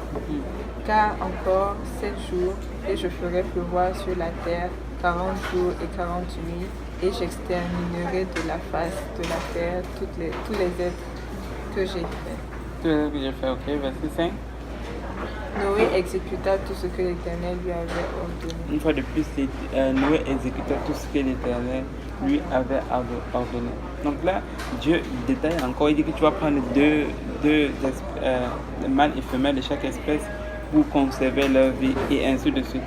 Car encore 7 jours, et je ferai pleuvoir sur la terre 40 jours et 40 nuits, et j'exterminerai de la face de la terre tous les êtres que j'ai faits. Tous les êtres que j'ai fait, ok, verset 5. Noé exécuta tout ce que l'Éternel lui avait ordonné. Une fois de plus, Noé exécuta tout ce que l'Éternel lui avait ordonné. Donc là, Dieu détaille encore, il dit que tu vas prendre deux mâles et femelles de chaque espèce pour conserver leur vie et ainsi de suite.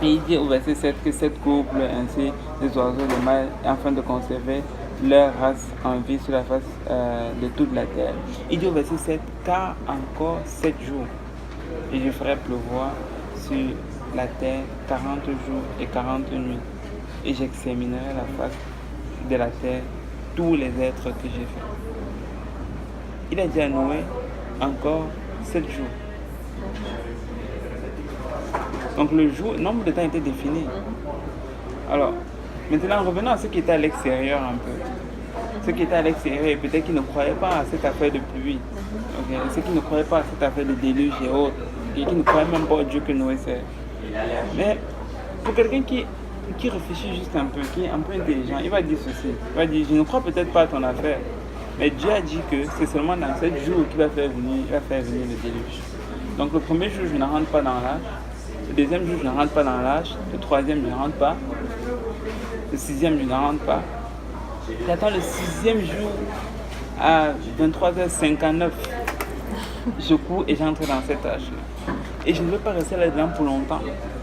Et il dit au verset 7 que 7 couples ainsi des oiseaux, des mâles, afin de conserver leur race en vie sur la face de toute la terre. Il dit au verset 7, car encore 7 jours, et je ferai pleuvoir sur la terre 40 jours et 40 nuits, et j'examinerai la face de la terre tous les êtres que j'ai faits. Il a dit à Noé, encore 7 jours. Donc le nombre de temps était défini. Alors, maintenant revenons à ceux qui étaient à l'extérieur un peu. Ceux qui étaient à l'extérieur, peut-être qu'ils ne croyaient pas à cette affaire de pluie. Okay? Ceux qui ne croyaient pas à cette affaire de déluge et autres. Okay? Qui ne croyaient même pas au Dieu que Noé sert. Mais pour quelqu'un qui réfléchit juste un peu, qui est un peu intelligent, il va dire ceci. Il va dire, je ne crois peut-être pas à ton affaire. Mais Dieu a dit que c'est seulement dans 7 jours qu'il va faire venir le déluge. Donc le premier jour, je ne rentre pas dans l'âge. Le deuxième jour, je ne rentre pas dans l'âge. Le troisième, je ne rentre pas. Le sixième, je ne rentre pas. J'attends le 6e jour à 23h59. Je cours et j'entre dans cet âge-là. Et je ne veux pas rester là-dedans pour longtemps.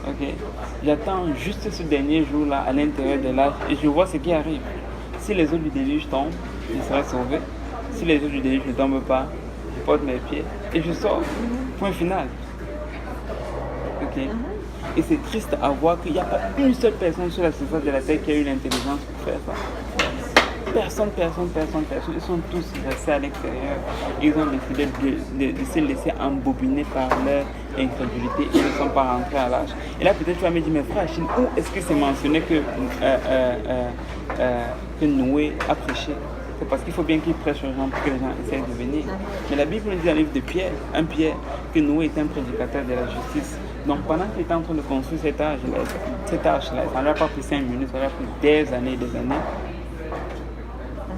Okay? J'attends juste ce dernier jour-là à l'intérieur de l'âge et je vois ce qui arrive. Si les eaux du déluge tombent, je serai sauvé. Si les eaux du déluge ne tombent pas, je porte mes pieds et je sors. Point final. Okay? Et c'est triste à voir qu'il n'y a pas une seule personne sur la surface de la terre qui a eu l'intelligence pour faire ça. Personne. Ils sont tous restés à l'extérieur. Ils ont décidé de se laisser embobiner par leur incrédulité. Ils ne sont pas rentrés à l'âge. Et là, peut-être tu vas me dire, mais frère Achille, où est-ce que c'est mentionné que Noé a prêché? C'est parce qu'il faut bien qu'il prêche aux gens pour que les gens essayent de venir. Mais la Bible nous dit dans le livre de Pierre, que Noé était un prédicateur de la justice. Donc pendant qu'il était en train de construire cet arche-là, ça n'a pas pris 5 minutes, ça a pris des années et des années.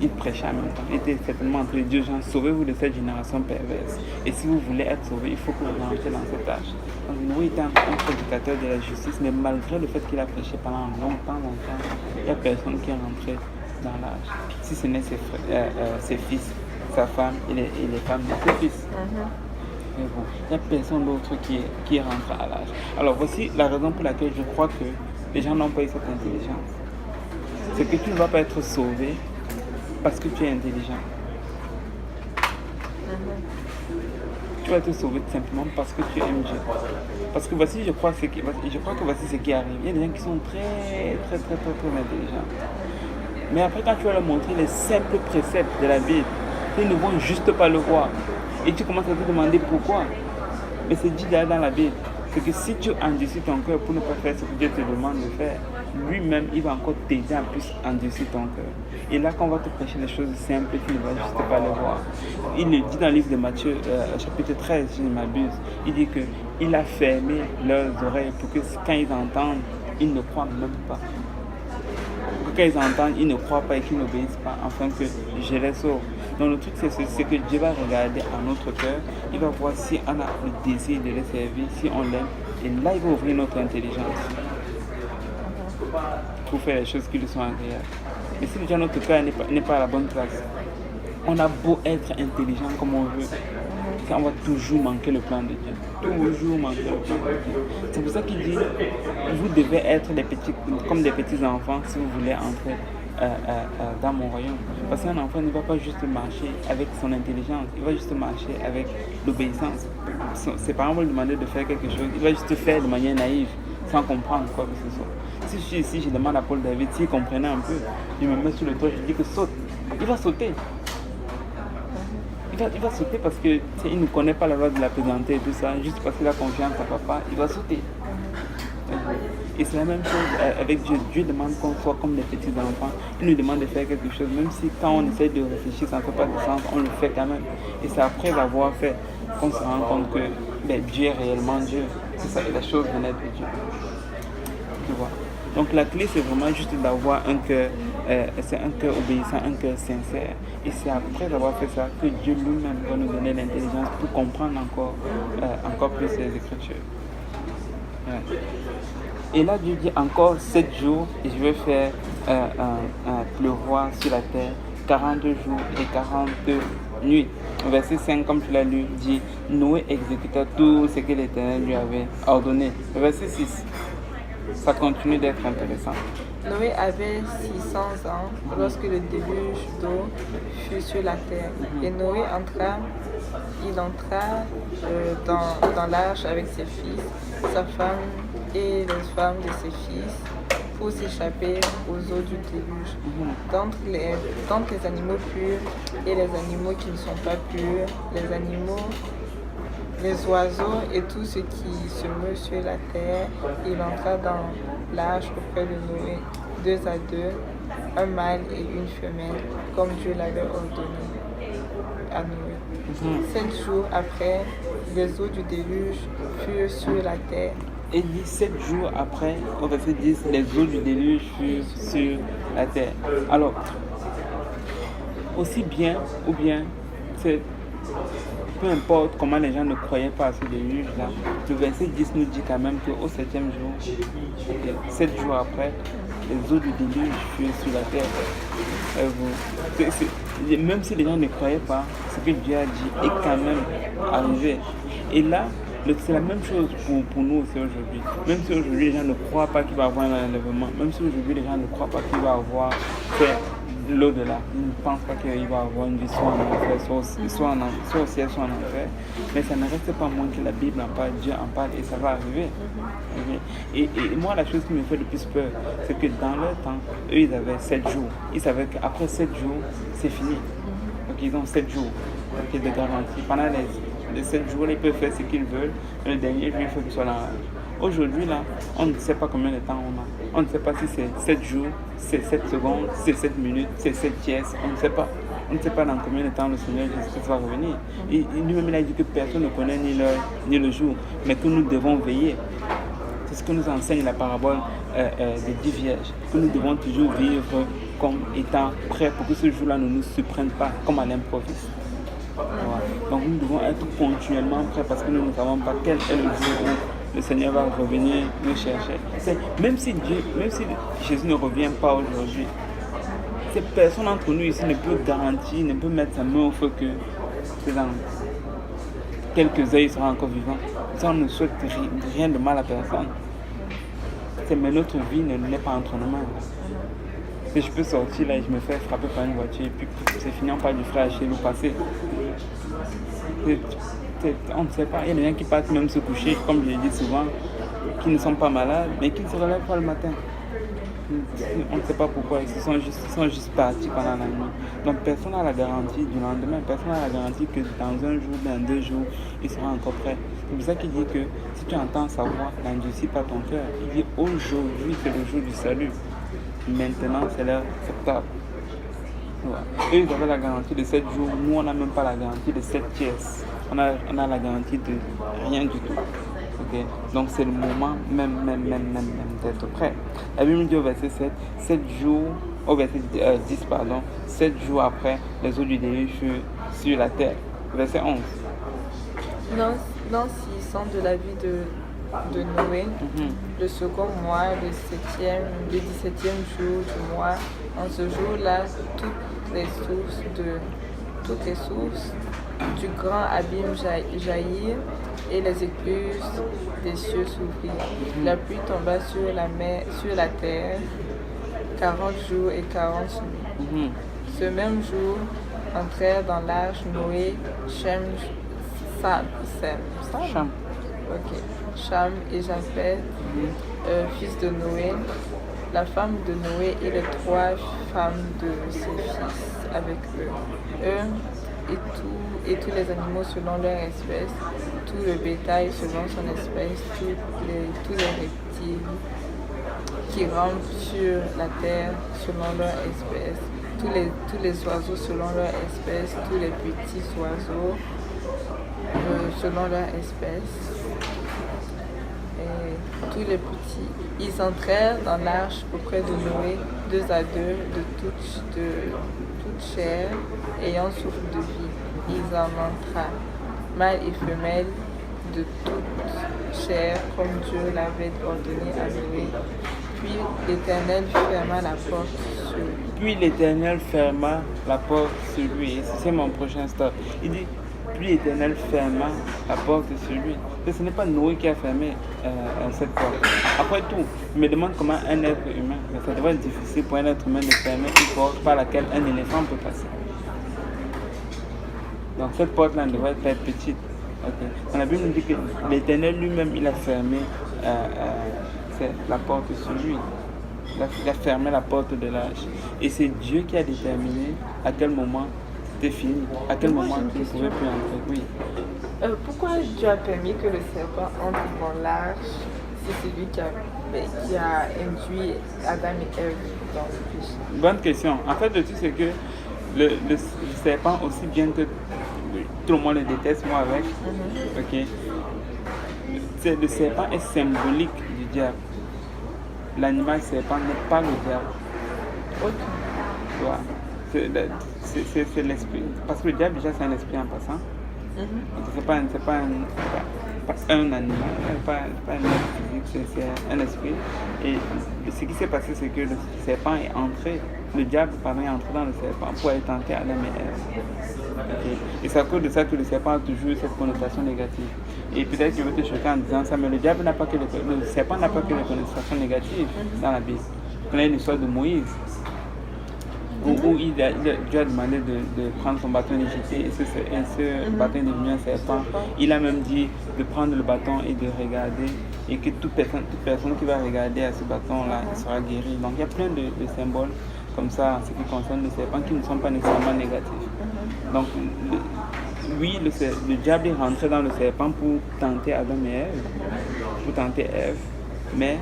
Il prêchait en même temps. Il était certainement en train de dire aux gens, sauvez-vous de cette génération perverse. Et si vous voulez être sauvé, il faut que vous rentrez dans cette âge. Donc Noé était un prédicateur de la justice, mais malgré le fait qu'il a prêché pendant longtemps, il n'y a personne qui est rentré dans l'âge. Si ce n'est ses fils, sa femme et les femmes de ses fils. Mais bon, il n'y a personne d'autre qui est rentré à l'âge. Alors voici la raison pour laquelle je crois que les gens n'ont pas eu cette intelligence. C'est que tu ne vas pas être sauvé parce que tu es intelligent. Tu vas être sauvé tout simplement parce que tu aimes Dieu. Parce que voici, je crois que voici ce qui arrive. Il y a des gens qui sont très intelligents. Mais après, quand tu vas leur montrer les simples préceptes de la Bible, ils ne vont juste pas le voir. Et tu commences à te demander pourquoi. Mais c'est dit là dans la Bible. C'est que si tu endurcis ton cœur pour ne pas faire ce que Dieu te demande de faire, lui-même, il va encore t'aider à plus endurcir ton cœur. Et là, quand on va te prêcher les choses simples, tu ne vas juste pas les voir. Il le dit dans le livre de Matthieu, chapitre 13, si je ne m'abuse. Il dit qu'il a fermé leurs oreilles pour que quand ils entendent, ils ne croient même pas. Pour que quand ils entendent, ils ne croient pas et qu'ils n'obéissent pas, afin que je les sauve. Donc le truc, c'est que Dieu va regarder à notre cœur, il va voir si on a le désir de le servir, si on l'aime, et là il va ouvrir notre intelligence pour faire les choses qui lui sont agréables. Mais si déjà notre cœur n'est pas à la bonne place, on a beau être intelligent comme on veut, on va toujours manquer le plan de Dieu. Toujours manquer le plan de Dieu. C'est pour ça qu'il dit, vous devez être comme des petits enfants si vous voulez entrer dans mon royaume. Parce qu'un enfant ne va pas juste marcher avec son intelligence, il va juste marcher avec l'obéissance. Ses parents vont lui demander de faire quelque chose, il va juste faire de manière naïve, sans comprendre quoi que ce soit. Si je suis ici, je demande à Paul David s'il comprenait un peu, je me mets sur le toit, je dis que saute, il va sauter. Il va sauter parce qu'il ne connaît pas la loi de la pesantée et tout ça, juste parce qu'il a confiance à papa, il va sauter. Et c'est la même chose avec Dieu. Dieu demande qu'on soit comme des petits enfants. Il nous demande de faire quelque chose, même si quand on essaie de réfléchir, ça ne fait pas de sens, on le fait quand même. Et c'est après avoir fait qu'on se rend compte que Dieu est réellement Dieu. C'est ça, et la chose venaient de Dieu. Tu vois. Donc la clé, c'est vraiment juste d'avoir un cœur, c'est un cœur obéissant, un cœur sincère. Et c'est après avoir fait ça que Dieu lui-même va nous donner l'intelligence pour comprendre encore plus les Écritures. Ouais. Et là, Dieu dit encore 7 jours et je vais faire pleuvoir sur la terre 40 jours et 40 nuits. Verset 5, comme tu l'as lu, dit Noé exécuta tout ce que l'Éternel lui avait ordonné. Verset 6, ça continue d'être intéressant. Noé avait 600 ans lorsque le déluge d'eau fut sur la terre. Et Noé entra dans l'arche avec ses fils, sa femme et les femmes de ses fils pour s'échapper aux eaux du déluge. D'entre les animaux purs et les animaux qui ne sont pas purs, les oiseaux et tout ce qui se meut sur la terre, il entra dans l'arche auprès de Noé, 2 à 2, un mâle et une femelle, comme Dieu l'avait ordonné à Noé. 7 jours après, les eaux du déluge furent sur la terre. Et 17 jours après, au verset 10, les eaux du déluge furent sur la terre. Alors, aussi bien, ou bien, peu importe comment les gens ne croyaient pas à ce déluge-là, le verset 10 nous dit quand même qu'au 7e jour, 7 jours après, les eaux du déluge furent sur la terre. Même si les gens ne croyaient pas, ce que Dieu a dit est quand même arrivé. Et là, c'est la même chose pour nous aussi aujourd'hui. Même si aujourd'hui les gens ne croient pas qu'il va y avoir un enlèvement, même si aujourd'hui les gens ne croient pas qu'il va y avoir l'au-delà, ils ne pensent pas qu'il va y avoir une vie soit en enfer, soit au ciel, soit en enfer. Mais ça ne reste pas moins que la Bible en parle, Dieu en parle et ça va arriver. Et moi, la chose qui me fait le plus peur, c'est que dans leur temps, eux, ils avaient 7 jours. Ils savaient qu'après 7 jours, c'est fini. Donc ils ont 7 jours de garantie. Pendant les 7 jours, ils peuvent faire ce qu'ils veulent. Le dernier jour, il faut qu'ils soient dans la... Aujourd'hui, là, on ne sait pas combien de temps on a. On ne sait pas si c'est 7 jours, c'est 7 secondes, c'est 7 minutes, c'est 7 tiers. On ne sait pas. On ne sait pas dans combien de temps le Seigneur Jésus-Christ va revenir. Et lui-même, il a dit que personne ne connaît ni l'heure ni le jour, mais que nous devons veiller. C'est ce que nous enseigne la parabole des 10 vierges, que nous devons toujours vivre comme étant prêts pour que ce jour-là ne nous surprenne pas comme à l'improviste. Voilà. Donc nous devons être continuellement prêts parce que nous ne savons pas quel est le jour où le Seigneur va revenir nous chercher. Même si Jésus ne revient pas aujourd'hui, personne d'entre nous ici ne peut garantir, ne peut mettre sa main au feu que dans quelques heures il sera encore vivant. Ça, on ne souhaite rien de mal à personne. Mais notre vie n'est pas entre nos mains. Si je peux sortir là et je me fais frapper par une voiture et puis c'est fini, on parle du frère chez nous passer. On ne sait pas. Il y a des gens qui partent même se coucher, comme je l'ai dit souvent, qui ne sont pas malades, mais qui ne se relèvent pas le matin. On ne sait pas pourquoi, ils sont juste partis pendant la nuit. Donc personne n'a la garantie du lendemain, personne n'a la garantie que dans un jour, dans 2 jours, il sera encore prêt. C'est pour ça qu'il dit que si tu entends sa voix, n'endurcis pas ton cœur. Il dit aujourd'hui c'est le jour du salut. Maintenant c'est l'heure acceptable. Voilà. Eux ils avaient la garantie de 7 jours, nous on n'a même pas la garantie de 7 tiers. On a la garantie de rien du tout. Okay. Donc c'est le moment même d'être prêt. La Bible dit au verset 7, 7 jours, au verset 10, 7 jours après, les eaux du déluge sur la terre. Verset 11. Dans 600 de la vie de Noé, le second mois, le 17e jour du mois, en ce jour-là, toutes les sources du grand abîme jaillirent et les écluses des cieux s'ouvrirent. La pluie tomba sur la terre 40 jours et 40 nuits. Ce même jour entrèrent dans l'arche Noé, Shem et Japheth, fils de Noé, la femme de Noé et les 3 femmes de ses fils avec eux. Et tous les animaux selon leur espèce, tout le bétail selon son espèce, tous les reptiles qui rampent sur la terre selon leur espèce, tous les oiseaux selon leur espèce, tous les petits oiseaux selon leur espèce. Et tous les petits, ils entrèrent dans l'arche auprès de Noé, 2 à 2, de toute chair, ayant souffle de vie. Ils en entrèrent, mâle et femelle, de toute chair, comme Dieu l'avait ordonné à Noé. Puis l'Éternel ferma la porte sur lui. Puis l'Éternel ferma la porte sur lui. Et c'est mon prochain stop. Il dit, puis l'Éternel ferma la porte sur lui. Et ce n'est pas Noé qui a fermé cette porte. Après tout, je me demande comment un être humain, mais ça devrait être difficile pour un être humain de fermer une porte par laquelle un éléphant peut passer. Donc cette porte-là ne devrait pas être petite. Okay. Dans la Bible, on dit que l'Éternel lui-même, il a fermé la porte sur lui. Il a fermé la porte de l'arche. Et c'est Dieu qui a déterminé à quel moment c'était fini, à quel moment il ne pouvait plus entrer. Oui. Pourquoi Dieu a permis que le serpent entre dans l'arche si c'est lui qui a induit Adam et Ève dans le péché? Bonne question. En fait, le truc, c'est que le serpent, aussi bien que tout le monde le déteste, moi avec, ok, le serpent est symbolique du diable. L'animal serpent n'est pas le diable. Ok. Ouais. C'est l'esprit. Parce que le diable, déjà, c'est un esprit en passant. C'est pas un animal, pas un être physique, c'est un esprit. Et ce qui s'est passé, c'est que le serpent est entré, le diable est entré dans le serpent pour aller tenter Adam et Ève. Okay. Et c'est à cause de ça que le serpent a toujours cette connotation négative. Et peut-être que je vais te choquer en disant ça, mais le serpent n'a pas que les connotations négatives dans la Bible. Vous connaissez l'histoire de Moïse, où Dieu a demandé de prendre son bâton et de jeter, et ce bâton est devenu un serpent. Il a même dit de prendre le bâton et de regarder, et que toute personne qui va regarder à ce bâton-là sera guérie. Donc il y a plein de symboles comme ça en ce qui concerne le serpent qui ne sont pas nécessairement négatifs. Donc oui, le diable est rentré dans le serpent pour tenter Adam et Ève, pour tenter Ève, mais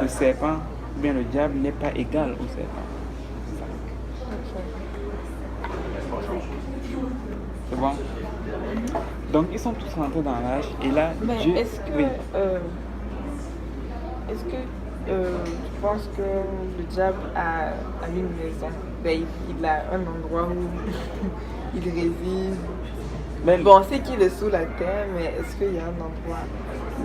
le serpent, ou bien le diable n'est pas égal au serpent. C'est bon? Donc ils sont tous rentrés dans l'âge et là, mais Dieu... Est-ce que tu penses que le diable a une maison? Il a un endroit où il réside. Bon, on sait qu'il est sous la terre, mais est-ce qu'il y a un endroit?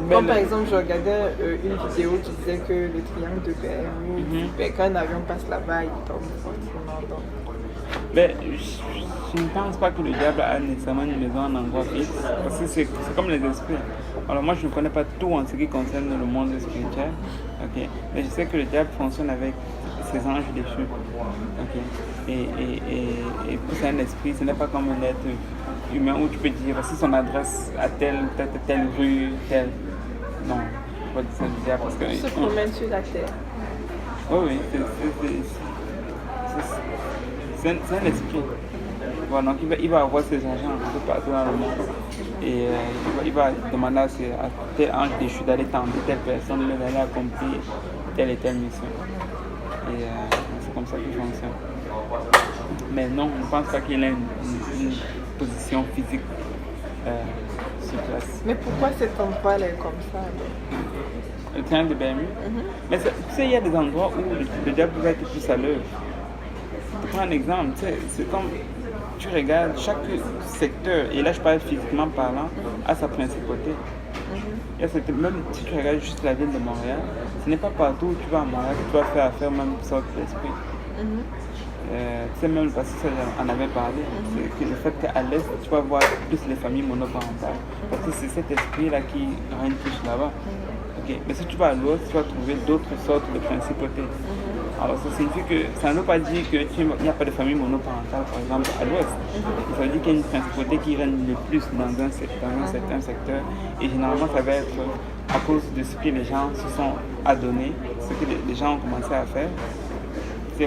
Comme par exemple, je regardais une vidéo qui disait que le triangle de Bermude, quand un avion passe là-bas, il tombe forcément dans. Mais je ne pense pas que le diable a nécessairement une maison en endroit fixe, parce que c'est comme les esprits. Alors moi je ne connais pas tout en ce qui concerne le monde spirituel, okay. Mais je sais que le diable fonctionne avec ses anges déchus. Okay. Et pour c'est un esprit, ce n'est pas comme un être humain où tu peux dire voici son adresse à telle rue, telle. Non, pas dire ça du diable parce que. Il se promène sur la terre. Oui, c'est un esprit. Voilà, donc il va avoir ses agents un peu partout dans le monde. Et il va demander à tel ange déchu d'aller tenter telle personne, d'aller accomplir telle et telle mission. Et c'est comme ça qu'il fonctionne. Mais non, on ne pense pas qu'il ait une position physique sur place. Mais pourquoi cet endroit-là est comme ça? Le triangle de Bermude. Mais tu sais, il y a des endroits où le diable va être plus à l'œuvre. Je prends un exemple, c'est comme tu regardes chaque secteur, et là je parle physiquement parlant, a sa principauté. Même si tu regardes juste la ville de Montréal, ce n'est pas partout où tu vas à Montréal que tu vas faire affaire même sorte d'esprit. Tu sais, même le pasteur en avait parlé, c'est que le fait qu'à l'est, tu vas voir plus les familles monoparentales, parce que c'est cet esprit-là qui règne plus là-bas. Okay. Mais si tu vas à l'ouest, tu vas trouver d'autres sortes de principautés. Alors ça signifie que ça ne veut pas dire qu'il n'y a pas de famille monoparentale, par exemple, à l'ouest. Ça veut dire qu'il y a une principauté qui règne le plus dans un certain secteur. Et généralement, ça va être à cause de ce que les gens se sont adonnés, ce que les gens ont commencé à faire,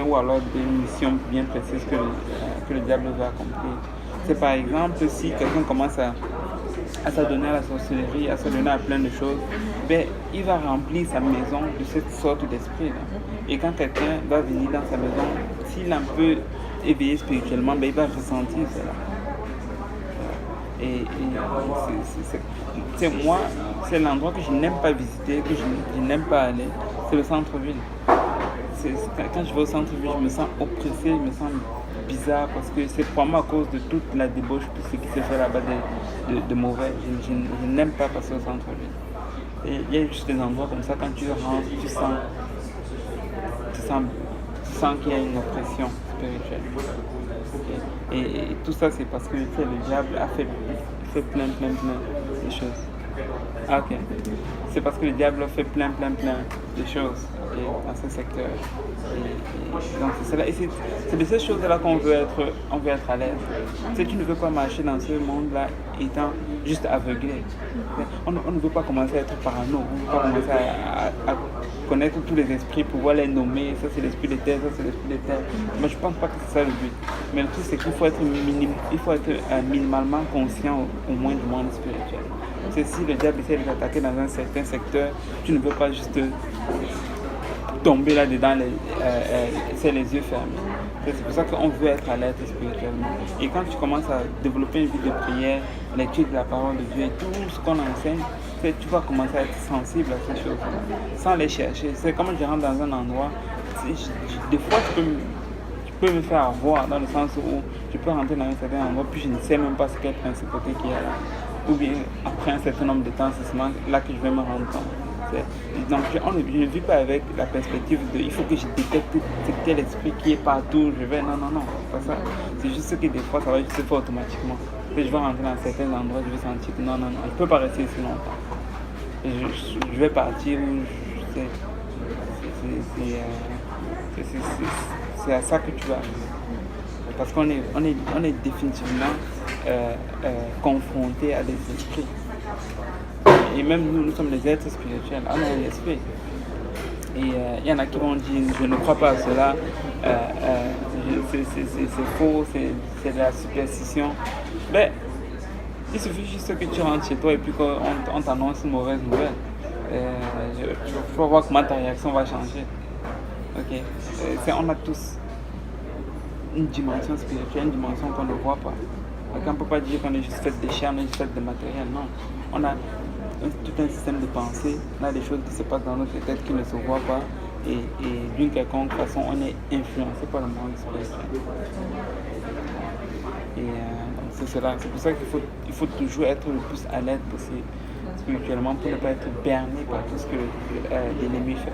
ou alors des missions bien précises que le diable va accomplir. C'est par exemple si quelqu'un commence à s'adonner à la sorcellerie, à s'adonner à plein de choses, ben, il va remplir sa maison de cette sorte d'esprit-là. Et quand quelqu'un va venir dans sa maison, s'il est un peu éveillé spirituellement, ben, il va ressentir cela. Moi, c'est l'endroit que je n'aime pas visiter, que je n'aime pas aller, c'est le centre-ville. Quand je vais au centre-ville, je me sens oppressé, je me sens bizarre parce que c'est probablement à cause de toute la débauche, tout ce qui se fait là-bas de mauvais. Je n'aime pas passer au centre-ville. Et il y a juste des endroits comme ça, quand tu rentres, tu sens qu'il y a une oppression spirituelle. Et tout ça, c'est parce que le diable a fait plein de choses. Ah, ok. C'est parce que le diable a fait plein de choses dans ce secteur. Donc c'est cela. Et c'est de ces choses-là qu'on veut être à l'aise. Tu ne veux pas marcher dans ce monde-là étant juste aveuglé. On ne veut pas commencer à être parano. On ne veut pas commencer à connaître tous les esprits, pouvoir les nommer. Ça c'est l'esprit de terre, ça c'est l'esprit de terre. Mais je ne pense pas que c'est ça le but. Mais le truc c'est qu'il faut être minimalement conscient au moins du monde spirituel. C'est si le diable essaie de t'attaquer dans un certain secteur, tu ne peux pas juste tomber là-dedans c'est les yeux fermés. C'est pour ça qu'on veut être à l'aise spirituellement. Et quand tu commences à développer une vie de prière, l'étude de la parole de Dieu et tout ce qu'on enseigne, tu vas commencer à être sensible à ces choses-là, sans les chercher. C'est comme je rentre dans un endroit, des fois tu peux me faire avoir dans le sens où je peux rentrer dans un certain endroit puis je ne sais même pas ce qu'est la principauté qu'il y a là. Ou bien après un certain nombre de temps, c'est là que je vais me rendre compte. Donc je ne vis pas avec la perspective de il faut que je détecte tel esprit qui est partout, je vais, non, c'est pas ça. C'est juste que des fois ça va juste se faire automatiquement. Que je vais rentrer dans certains endroits, je vais sentir que non, je ne peux pas rester ici longtemps. Et je vais partir où c'est à ça que tu vas arriver. Parce qu'on est définitivement confronté à des esprits. Et même nous sommes des êtres spirituels. On a un esprit. Et il y en a qui vont dire je ne crois pas à cela, c'est faux, c'est de la superstition. Mais il suffit juste que tu rentres chez toi et puis qu'on t'annonce une mauvaise nouvelle. Tu vas voir comment ta réaction va changer. Okay. On a tous une dimension spirituelle, une dimension qu'on ne voit pas. Donc on ne peut pas dire qu'on est juste fait de chair, on est juste fait de matériel, non. On a tout un système de pensée, on a des choses qui se passent dans notre tête qui ne se voient pas et d'une quelconque façon on est influencé par le monde spirituel. Et donc c'est cela, c'est pour ça qu'il faut toujours être le plus à l'aise possible spirituellement pour ne pas être berné par tout ce que l'ennemi fait.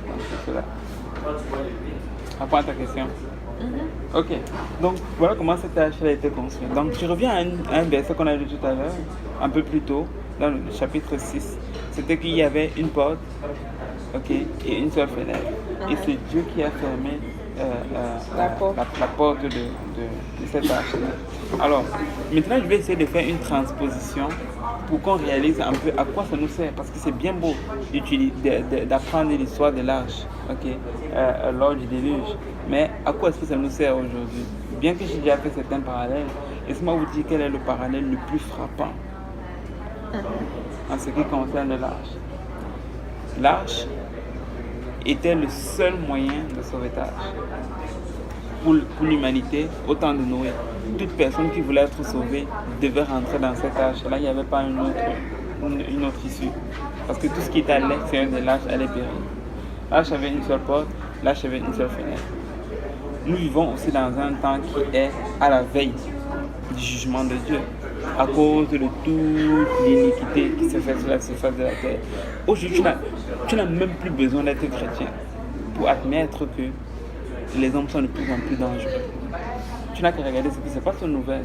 Donc c'est cela. Réponds à ta question. Ok, donc voilà comment cette tâche a été construite. Donc je reviens à un verset qu'on a lu tout à l'heure, un peu plus tôt, dans le chapitre 6. C'était qu'il y avait une porte, ok, et une seule fenêtre. Et c'est Dieu qui a fermé la porte de cette tâche-là. Alors, maintenant je vais essayer de faire une transposition pour qu'on réalise un peu à quoi ça nous sert. Parce que c'est bien beau d'apprendre l'histoire de l'arche, ok, lors du déluge. Mais à quoi est-ce que ça nous sert aujourd'hui? Bien que j'ai déjà fait certains parallèles, laissez-moi vous dire quel est le parallèle le plus frappant en ce qui concerne l'arche. L'arche était le seul moyen de sauvetage pour l'humanité au temps de Noé. Toute personne qui voulait être sauvée devait rentrer dans cette arche. Là, il n'y avait pas une autre issue. Parce que tout ce qui était à l'extérieur de l'arche allait périr. L'arche avait une seule porte, l'arche avait une seule fenêtre. Nous vivons aussi dans un temps qui est à la veille du jugement de Dieu, à cause de toute l'iniquité qui se fait sur la surface de la terre. Aujourd'hui, tu n'as même plus besoin d'être chrétien pour admettre que les hommes sont de plus en plus dangereux. Tu n'as qu'à regarder ce qui se passe aux nouvelles.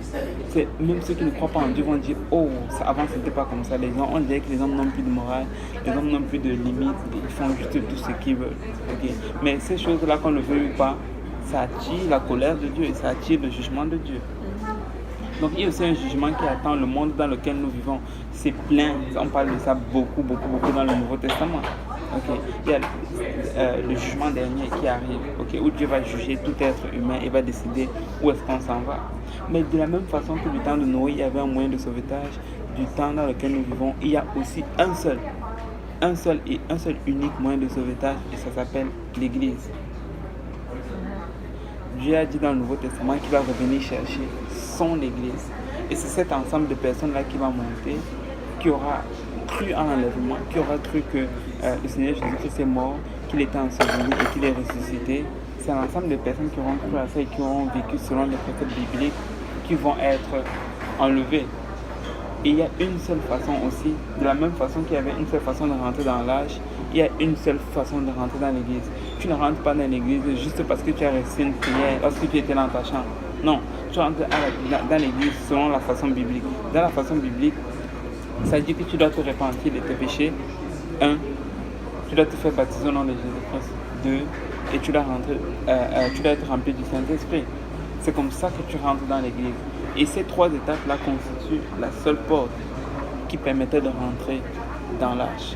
Même ceux qui ne croient pas en Dieu vont dire oh, avant c'était pas comme ça. On dirait que les hommes n'ont plus de morale, les hommes n'ont plus de limites, ils font juste tout ce qu'ils veulent. Okay? Mais ces choses-là, qu'on ne veut pas, ça attire la colère de Dieu et ça attire le jugement de Dieu. Donc il y a aussi un jugement qui attend le monde dans lequel nous vivons. C'est plein, on parle de ça beaucoup dans le Nouveau Testament. Okay. Il y a le jugement dernier qui arrive, okay, où Dieu va juger tout être humain et va décider où est-ce qu'on s'en va. Mais de la même façon que du temps de Noé, il y avait un moyen de sauvetage, du temps dans lequel nous vivons, il y a aussi un seul unique moyen de sauvetage et ça s'appelle l'Église. Dieu a dit dans le Nouveau Testament qu'il va revenir chercher son Église. Et c'est cet ensemble de personnes-là qui va monter, qui aura cru en l'enlèvement, qui aura cru que le Seigneur Jésus-Christ est mort, qu'il était enseveli et qu'il est ressuscité. C'est un ensemble de personnes qui auront cru à ça et qui auront vécu selon les préceptes bibliques, qui vont être enlevées. Et il y a une seule façon aussi, de la même façon qu'il y avait une seule façon de rentrer dans l'âge, il y a une seule façon de rentrer dans l'église. Tu ne rentres pas dans l'église juste parce que tu as reçu une prière lorsque tu étais dans ta chambre. Non, tu rentres dans l'église selon la façon biblique. Dans la façon biblique, ça dit que tu dois te repentir de tes péchés. 1. Tu dois te faire baptiser au nom de Jésus-Christ. 2. Et tu dois être rempli du Saint-Esprit. C'est comme ça que tu rentres dans l'église. Et ces 3 étapes-là constituent la seule porte qui permettait de rentrer dans l'arche.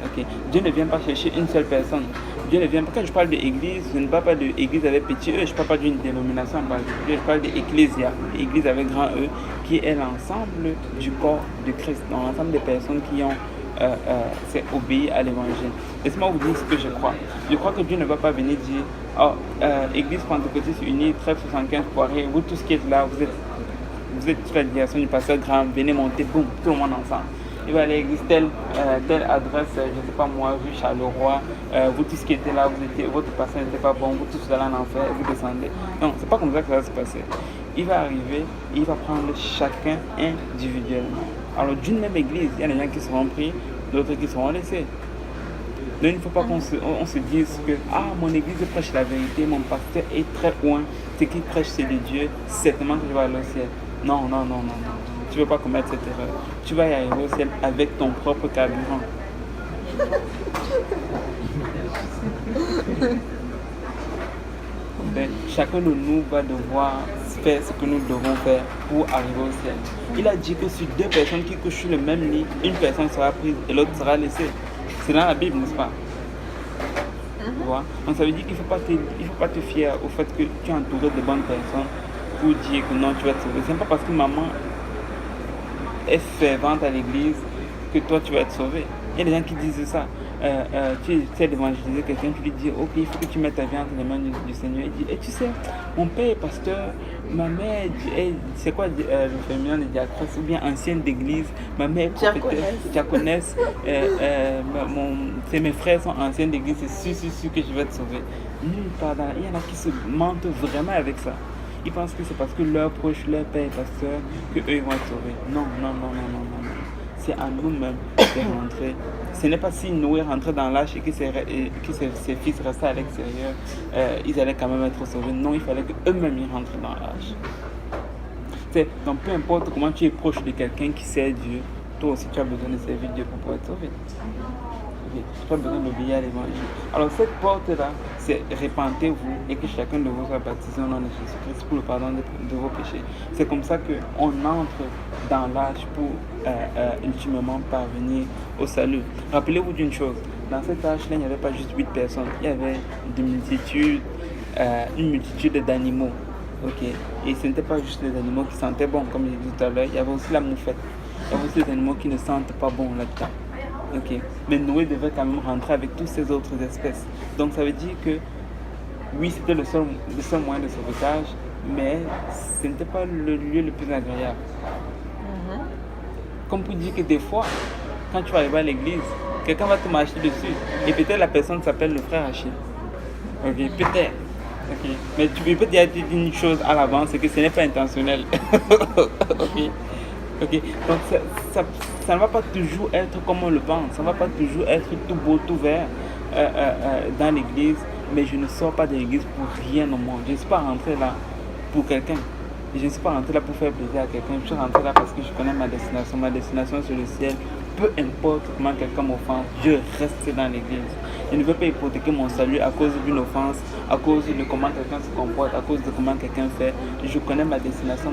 Okay. Dieu ne vient pas chercher une seule personne. Dieu ne vient pas. Quand je parle d'église, je ne parle pas d'église avec petit E, je ne parle pas d'une dénomination en particulier, je parle d'ecclésia, église avec grand E, qui est l'ensemble du corps de Christ, donc l'ensemble des personnes qui ont obéi à l'évangile. Laissez-moi vous dire ce que je crois. Je crois que Dieu ne va pas venir dire Église Pentecôtiste Unie, 1375 Poirier, vous tous qui êtes là, vous êtes toute la délégation du pasteur Graham, venez monter, boum, tout le monde ensemble. Il va aller à l'église telle adresse, je ne sais pas moi, rue Charleroi, vous tous qui étiez là, votre pasteur n'était pas bon, vous tous allez en enfer, vous descendez. Non, c'est pas comme ça que ça va se passer. Il va arriver, il va prendre chacun individuellement. Alors d'une même église, il y a des gens qui seront pris, d'autres qui seront laissés. Donc il ne faut pas qu'on se dise que mon église prêche la vérité, mon pasteur est très loin, ce qu'il prêche c'est de Dieu, certainement que je vais aller au ciel. Non. Tu ne veux pas commettre cette erreur. Tu vas y arriver au ciel avec ton propre carburant. Chacun de nous va devoir faire ce que nous devons faire pour arriver au ciel. Il a dit que sur 2 personnes qui couchent sur le même lit, une personne sera prise et l'autre sera laissée. C'est dans la Bible, n'est-ce pas? Tu vois? Donc ça veut dire qu'il ne faut pas te fier au fait que tu es entouré de bonnes personnes pour dire que non, tu vas te sauver. Ce n'est pas parce que maman est fervente à l'église que toi tu vas être sauvé. Il y a des gens qui disent ça. Tu essaies d'évangéliser quelqu'un, tu lui dis ok, il faut que tu mettes ta vie entre les mains du Seigneur. Il dit, et tu sais, mon père est pasteur, ma mère c'est quoi le féminin de diacresse ou bien ancienne d'église, ma mère est diaconesse, mes frères sont anciens d'église, c'est sûr que je vais te sauver. Nulle part dans il y en a qui se mentent vraiment avec ça. Ils pensent que c'est parce que leur proche, leur père est pasteur, qu'eux ils vont être sauvés. Non. C'est à nous-mêmes de rentrer. Ce n'est pas si Noé rentrait dans l'arche et que ses fils restaient à l'extérieur, ils allaient quand même être sauvés. Non, il fallait qu'eux-mêmes ils rentrent dans l'arche. Donc peu importe comment tu es proche de quelqu'un qui sert Dieu, toi aussi tu as besoin de servir Dieu pour pouvoir être sauvé. Tu as besoin d'obéir à l'évangile. Alors cette porte-là, c'est répentez-vous et que chacun de vous soit baptisé au nom de Jésus-Christ pour le pardon de vos péchés. C'est comme ça qu'on entre dans l'âge pour ultimement parvenir au salut. Rappelez-vous d'une chose, dans cet âge-là, il n'y avait pas juste 8 personnes, il y avait une multitude d'animaux. Okay. Et ce n'était pas juste les animaux qui sentaient bon, comme je disais tout à l'heure, il y avait aussi la moufette. Il y avait aussi les animaux qui ne sentent pas bon là-dedans. Okay. Mais Noé devait quand même rentrer avec toutes ces autres espèces. Donc ça veut dire que oui, c'était le seul moyen de sauvetage, mais ce n'était pas le lieu le plus agréable. Comme pour dire que des fois, quand tu vas arriver à l'église, quelqu'un va te marcher dessus. Et peut-être la personne s'appelle le frère Achille. Ok, peut-être. Okay. Mais tu peux dire une chose à l'avance, c'est que ce n'est pas intentionnel. Ok. Donc ça ne va pas toujours être comme on le pense. Ça ne va pas toujours être tout beau, tout vert dans l'église. Mais je ne sors pas de l'église pour rien au monde. Je ne suis pas rentré là pour quelqu'un. Je ne suis pas rentré là pour faire plaisir à quelqu'un. Je suis rentré là parce que je connais ma destination. Ma destination c'est le ciel. Peu importe comment quelqu'un m'offense, je reste dans l'église. Je ne veux pas hypothéquer mon salut à cause d'une offense, à cause de comment quelqu'un se comporte, à cause de comment quelqu'un fait. Je connais ma destination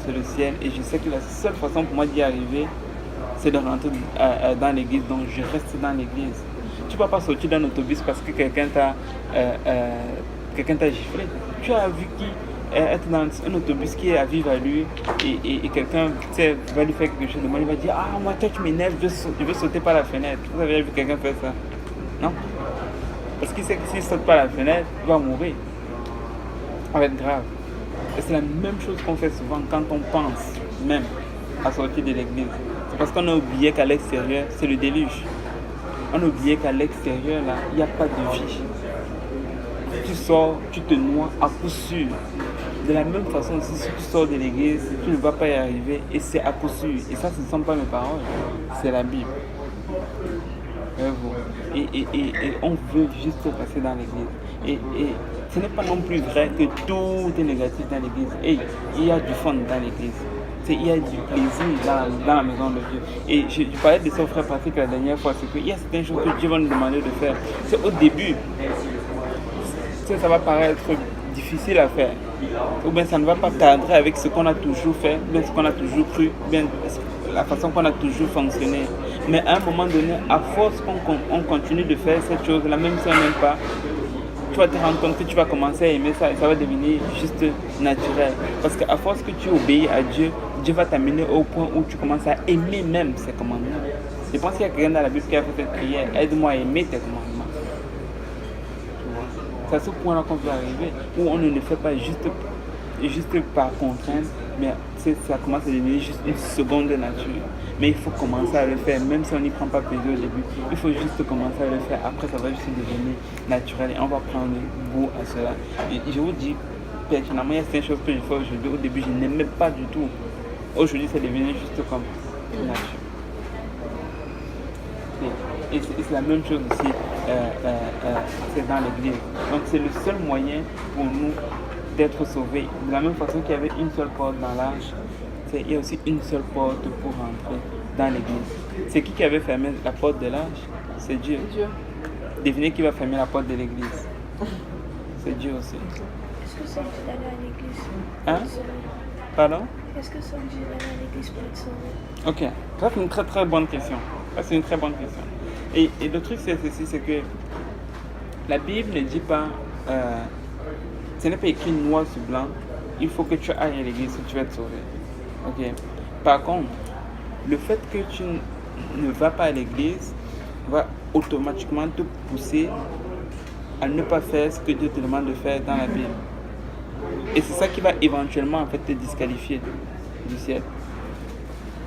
c'est le ciel. Et je sais que la seule façon pour moi d'y arriver, c'est de rentrer dans l'église. Donc je reste dans l'église. Tu ne vas pas sortir d'un autobus parce que quelqu'un t'a giflé. Tu as vu qui être dans un autobus qui est à vivre à lui et quelqu'un va lui faire quelque chose de mal, il va dire moi toi tu m'énerves, je veux sauter par la fenêtre. Vous avez vu quelqu'un faire ça? Non? Parce qu'il sait que s'il saute par la fenêtre, il va mourir. Ça va être grave. Et c'est la même chose qu'on fait souvent quand on pense même à sortir de l'église. C'est parce qu'on a oublié qu'à l'extérieur, c'est le déluge. On a oublié qu'à l'extérieur, là, il n'y a pas de vie. Tu sors, tu te noies à coup sûr. De la même façon aussi, si tu sors de l'église, tu ne vas pas y arriver et c'est à coup sûr. Et ça, ce ne sont pas mes paroles, c'est la Bible. Et on veut juste passer dans l'église. Et ce n'est pas non plus vrai que tout est négatif dans l'église. Et il y a du fun dans l'église. Il y a du plaisir dans la maison de Dieu. Et je parlais de ça au frère Patrick la dernière fois, c'est qu'il y a certaines choses que Dieu va nous demander de faire. C'est au début, ça va paraître difficile à faire. Ou bien ça ne va pas cadrer avec ce qu'on a toujours fait, bien ce qu'on a toujours cru, bien la façon qu'on a toujours fonctionné. Mais à un moment donné, à force qu'on continue de faire cette chose-là, même si on n'aime pas, tu vas te rendre compte que tu vas commencer à aimer ça et ça va devenir juste naturel. Parce qu'à force que tu obéis à Dieu, Dieu va t'amener au point où tu commences à aimer même ses commandements. Je pense qu'il y a quelqu'un dans la Bible qui a fait cette prière, aide-moi à aimer tes commandements. C'est à ce point-là qu'on peut arriver, où on ne le fait pas juste par contrainte, mais ça commence à devenir juste une seconde nature. Mais il faut commencer à le faire, même si on n'y prend pas plaisir au début. Il faut juste commencer à le faire. Après, ça va juste devenir naturel et on va prendre goût à cela. Et je vous dis, personnellement, il y a certaines choses que je fais aujourd'hui. Au début, je n'aimais pas du tout. Aujourd'hui, c'est devenu juste comme nature. Et c'est la même chose aussi, c'est dans l'église. Donc c'est le seul moyen pour nous d'être sauvés. De la même façon qu'il y avait une seule porte dans l'arche, il y a aussi une seule porte pour rentrer dans l'église. C'est qui avait fermé la porte de l'arche? C'est Dieu. Devinez qui va fermer la porte de l'église? C'est Dieu aussi. Est-ce que c'est obligé d'aller à l'église? Hein? Pardon? Est-ce que c'est obligé d'aller à l'église pour être sauvé? Ok, ça c'est une très très bonne question. Ça c'est une très bonne question. Et le truc c'est ceci, c'est que la Bible ne dit pas, ce n'est pas écrit noir sur blanc, il faut que tu ailles à l'église si tu vas être sauvé. Ok. Par contre, le fait que tu ne vas pas à l'église va automatiquement te pousser à ne pas faire ce que Dieu te demande de faire dans la Bible. Et c'est ça qui va éventuellement en fait te disqualifier du ciel.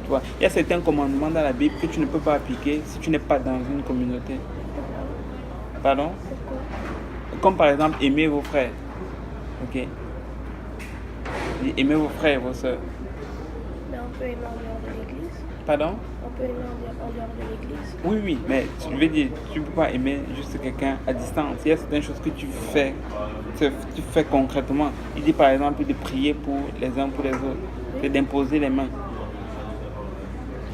Tu vois, il y a certains commandements dans la Bible que tu ne peux pas appliquer si tu n'es pas dans une communauté. Pardon? Comme par exemple aimer vos frères. Ok? Aimer vos frères et vos soeurs. Mais on peut aimer en dehors de l'église? Pardon? On peut aimer en dehors de l'église? Oui, mais je veux dire, tu ne peux pas aimer juste quelqu'un à distance. Il y a certaines choses que tu fais concrètement. Il dit par exemple de prier pour les uns pour les autres. C'est d'imposer les mains.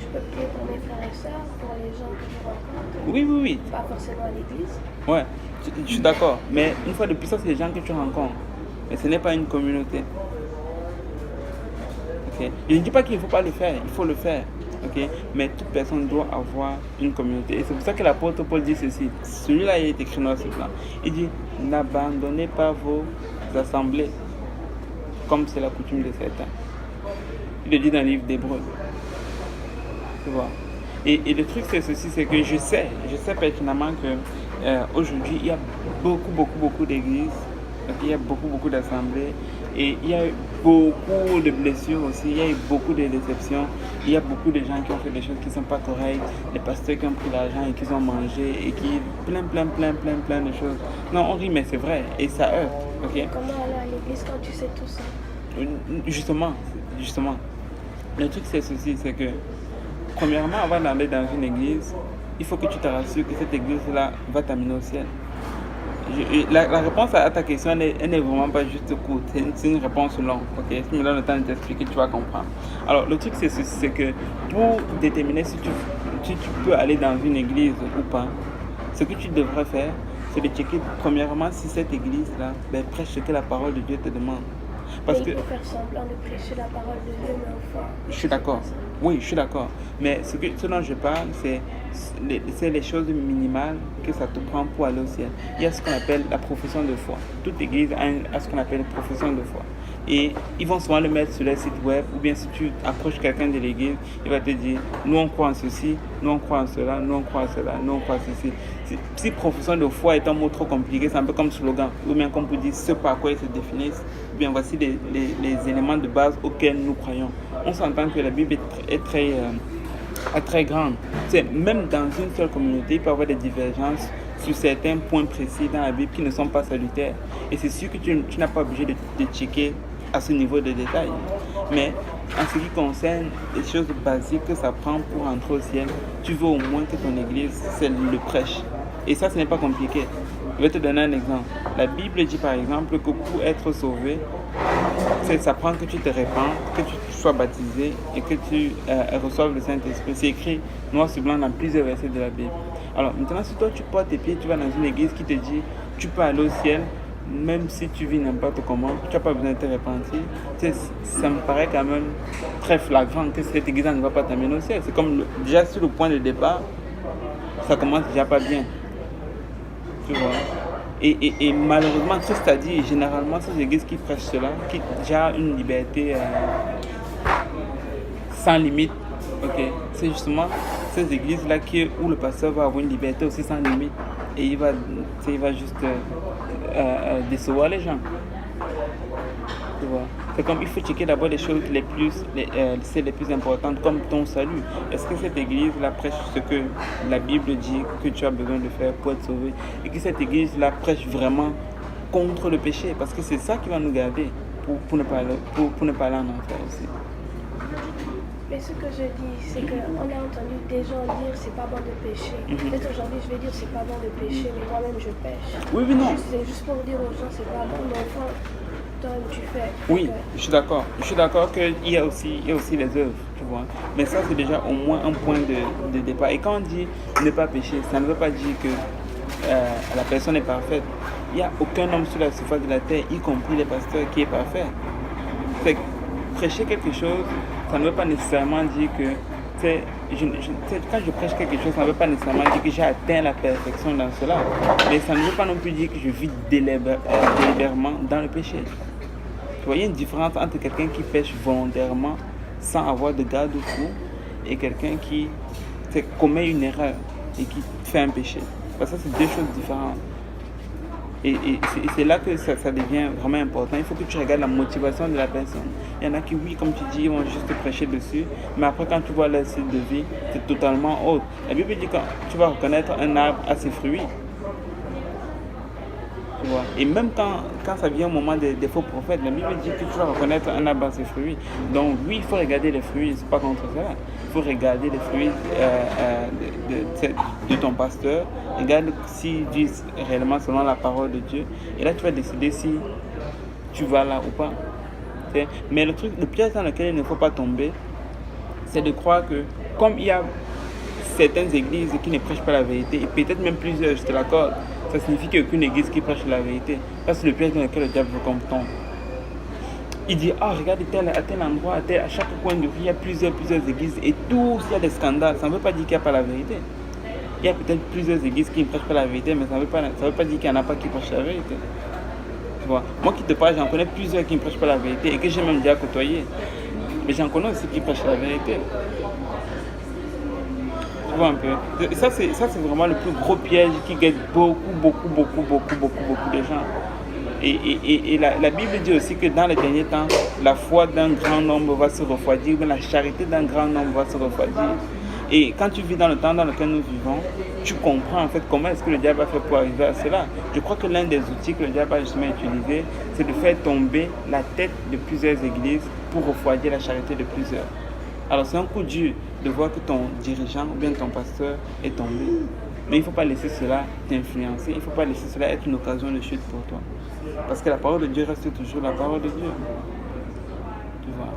Je peux prier pour mes frères et sœurs, pour les gens que je rencontre? Oui. Pas forcément à l'église? Ouais, je suis d'accord. Mais une fois de plus, ça, c'est les gens que tu rencontres. Mais ce n'est pas une communauté. Okay? Je ne dis pas qu'il ne faut pas le faire, il faut le faire. Okay? Mais toute personne doit avoir une communauté. Et c'est pour ça que l'apôtre Paul dit ceci. Celui-là, il est écrit noir sur blanc. Il dit, n'abandonnez pas vos assemblées, comme c'est la coutume de certains. Il le dit dans le livre d'Hébreux. Tu vois. Et le truc c'est ceci, c'est que je sais pertinemment que aujourd'hui il y a beaucoup d'églises, il y a beaucoup d'assemblées et il y a eu beaucoup de blessures aussi, il y a eu beaucoup de déceptions, il y a beaucoup de gens qui ont fait des choses qui ne sont pas correctes, des pasteurs qui ont pris l'argent et qui ont mangé et qui plein de choses. Non, on rit mais c'est vrai et ça heurte. Okay? Comment aller à l'église quand tu sais tout ça? Justement. Le truc c'est ceci, c'est que premièrement, avant d'aller dans une église, il faut que tu te rassures que cette église-là va t'amener au ciel. La réponse à ta question, elle n'est vraiment pas juste courte, c'est une réponse longue. Okay? Si tu me donnes le temps de t'expliquer, tu vas comprendre. Alors, le truc, c'est que pour déterminer si tu peux aller dans une église ou pas, ce que tu devrais faire, c'est de checker premièrement si cette église-là prêche ce que la parole de Dieu te demande. Parce que il faut faire semblant de prêcher la parole de Dieu, mais au fond. Je suis d'accord. Oui, je suis d'accord. Mais ce dont je parle, c'est les choses minimales que ça te prend pour aller au ciel. Il y a ce qu'on appelle la profession de foi. Toute église a ce qu'on appelle la profession de foi. Et ils vont souvent le mettre sur leur site web, ou bien si tu approches quelqu'un de l'église, il va te dire, nous on croit en ceci, nous on croit en cela, nous on croit en cela, nous on croit en ceci. Si profession de foi est un mot trop compliqué, c'est un peu comme slogan, ou bien comme pour dire ce par quoi ils se définissent, ou bien voici les éléments de base auxquels nous croyons. On s'entend que la Bible est très grande. Même dans une seule communauté, il peut y avoir des divergences sur certains points précis dans la Bible qui ne sont pas salutaires. Et c'est sûr que tu n'as pas obligé de checker à ce niveau de détail. Mais en ce qui concerne les choses basiques que ça prend pour entrer au ciel, tu veux au moins que ton église, c'est le prêche. Et ça, ce n'est pas compliqué. Je vais te donner un exemple. La Bible dit par exemple que pour être sauvé, ça prend que tu te répands, que tu sois baptisé et que tu reçoives le Saint-Esprit. C'est écrit noir sur blanc dans plusieurs versets de la Bible. Alors maintenant, si toi tu portes tes pieds, tu vas dans une église qui te dit tu peux aller au ciel, même si tu vis n'importe comment, tu n'as pas besoin de te repentir. Ça me paraît quand même très flagrant que cette église ne va pas t'amener au ciel. C'est comme déjà sur le point de départ, ça commence déjà pas bien. Tu vois. Et malheureusement, Christ a dit, généralement, ces églises qui prêchent cela, qui ont déjà une liberté sans limite, okay. C'est justement ces églises-là où le pasteur va avoir une liberté aussi sans limite et il va juste décevoir les gens. Tu vois. C'est comme il faut checker d'abord les choses les plus importantes, comme ton salut. Est-ce que cette église-là prêche ce que la Bible dit que tu as besoin de faire pour être sauvé, et que cette église-là prêche vraiment contre le péché, parce que c'est ça qui va nous garder pour ne pas aller en enfer aussi. Mais ce que je dis, c'est qu'on a entendu des gens dire c'est pas bon de pécher. Peut-être aujourd'hui je vais dire c'est pas bon de pécher, mais moi-même je pêche. Oui, mais non. C'est juste pour dire aux gens c'est pas bon, mais enfin, toi tu fais. Oui, je suis d'accord. Je suis d'accord qu'il y a aussi les œuvres, tu vois. Mais ça, c'est déjà au moins un point de départ. Et quand on dit ne pas pécher, ça ne veut pas dire que la personne est parfaite. Il n'y a aucun homme sur la surface de la terre, y compris les pasteurs, qui est parfait. Fait que prêcher quelque chose, ça ne veut pas nécessairement dire que, quand je prêche quelque chose, ça ne veut pas nécessairement dire que j'ai atteint la perfection dans cela. Mais ça ne veut pas non plus dire que je vis délibérément dans le péché. Tu vois, il y a une différence entre quelqu'un qui pêche volontairement sans avoir de garde-fou et quelqu'un qui commet une erreur et qui fait un péché. Parce que ça, c'est deux choses différentes. Et c'est là que ça devient vraiment important. Il faut que tu regardes la motivation de la personne. Il y en a qui, oui, comme tu dis, ils vont juste te prêcher dessus. Mais après, quand tu vois leur style de vie, c'est totalement autre. La Bible dit que tu vas reconnaître un arbre à ses fruits. Tu vois. Et même quand ça vient au moment des faux prophètes, la Bible dit que tu vas reconnaître un arbre à ses fruits. Donc oui, il faut regarder les fruits, c'est pas contre cela. Il faut regarder les fruits de ton pasteur. Regarde s'ils disent réellement selon la parole de Dieu. Et là, tu vas décider si tu vas là ou pas. Mais le piège dans lequel il ne faut pas tomber, c'est de croire que comme il y a certaines églises qui ne prêchent pas la vérité, et peut-être même plusieurs, je te l'accorde, ça signifie qu'il n'y a aucune église qui prêche la vérité. Ça, c'est le piège dans lequel le diable veut qu'on tombe. Il dit, regarde à tel endroit, à chaque coin de rue, il y a plusieurs églises, et tous, il y a des scandales. Ça ne veut pas dire qu'il n'y a pas la vérité. Il y a peut-être plusieurs églises qui ne prêchent pas la vérité, mais ça ne veut pas dire qu'il n'y en a pas qui prêchent la vérité. Tu vois, moi qui te parle, j'en connais plusieurs qui ne prêchent pas la vérité, et que j'ai même déjà côtoyé. Mais j'en connais aussi qui prêchent la vérité. Tu vois un peu. Ça, c'est vraiment le plus gros piège qui guette beaucoup de gens. Et la Bible dit aussi que dans les derniers temps, la foi d'un grand nombre va se refroidir, mais la charité d'un grand nombre va se refroidir. Et quand tu vis dans le temps dans lequel nous vivons, tu comprends en fait comment est-ce que le diable a fait pour arriver à cela. Je crois que l'un des outils que le diable a justement utilisé, c'est de faire tomber la tête de plusieurs églises pour refroidir la charité de plusieurs. Alors c'est un coup dur de voir que ton dirigeant ou bien ton pasteur est tombé. Mais il ne faut pas laisser cela t'influencer, il ne faut pas laisser cela être une occasion de chute pour toi. Parce que la parole de Dieu reste toujours la parole de Dieu. Tu vois.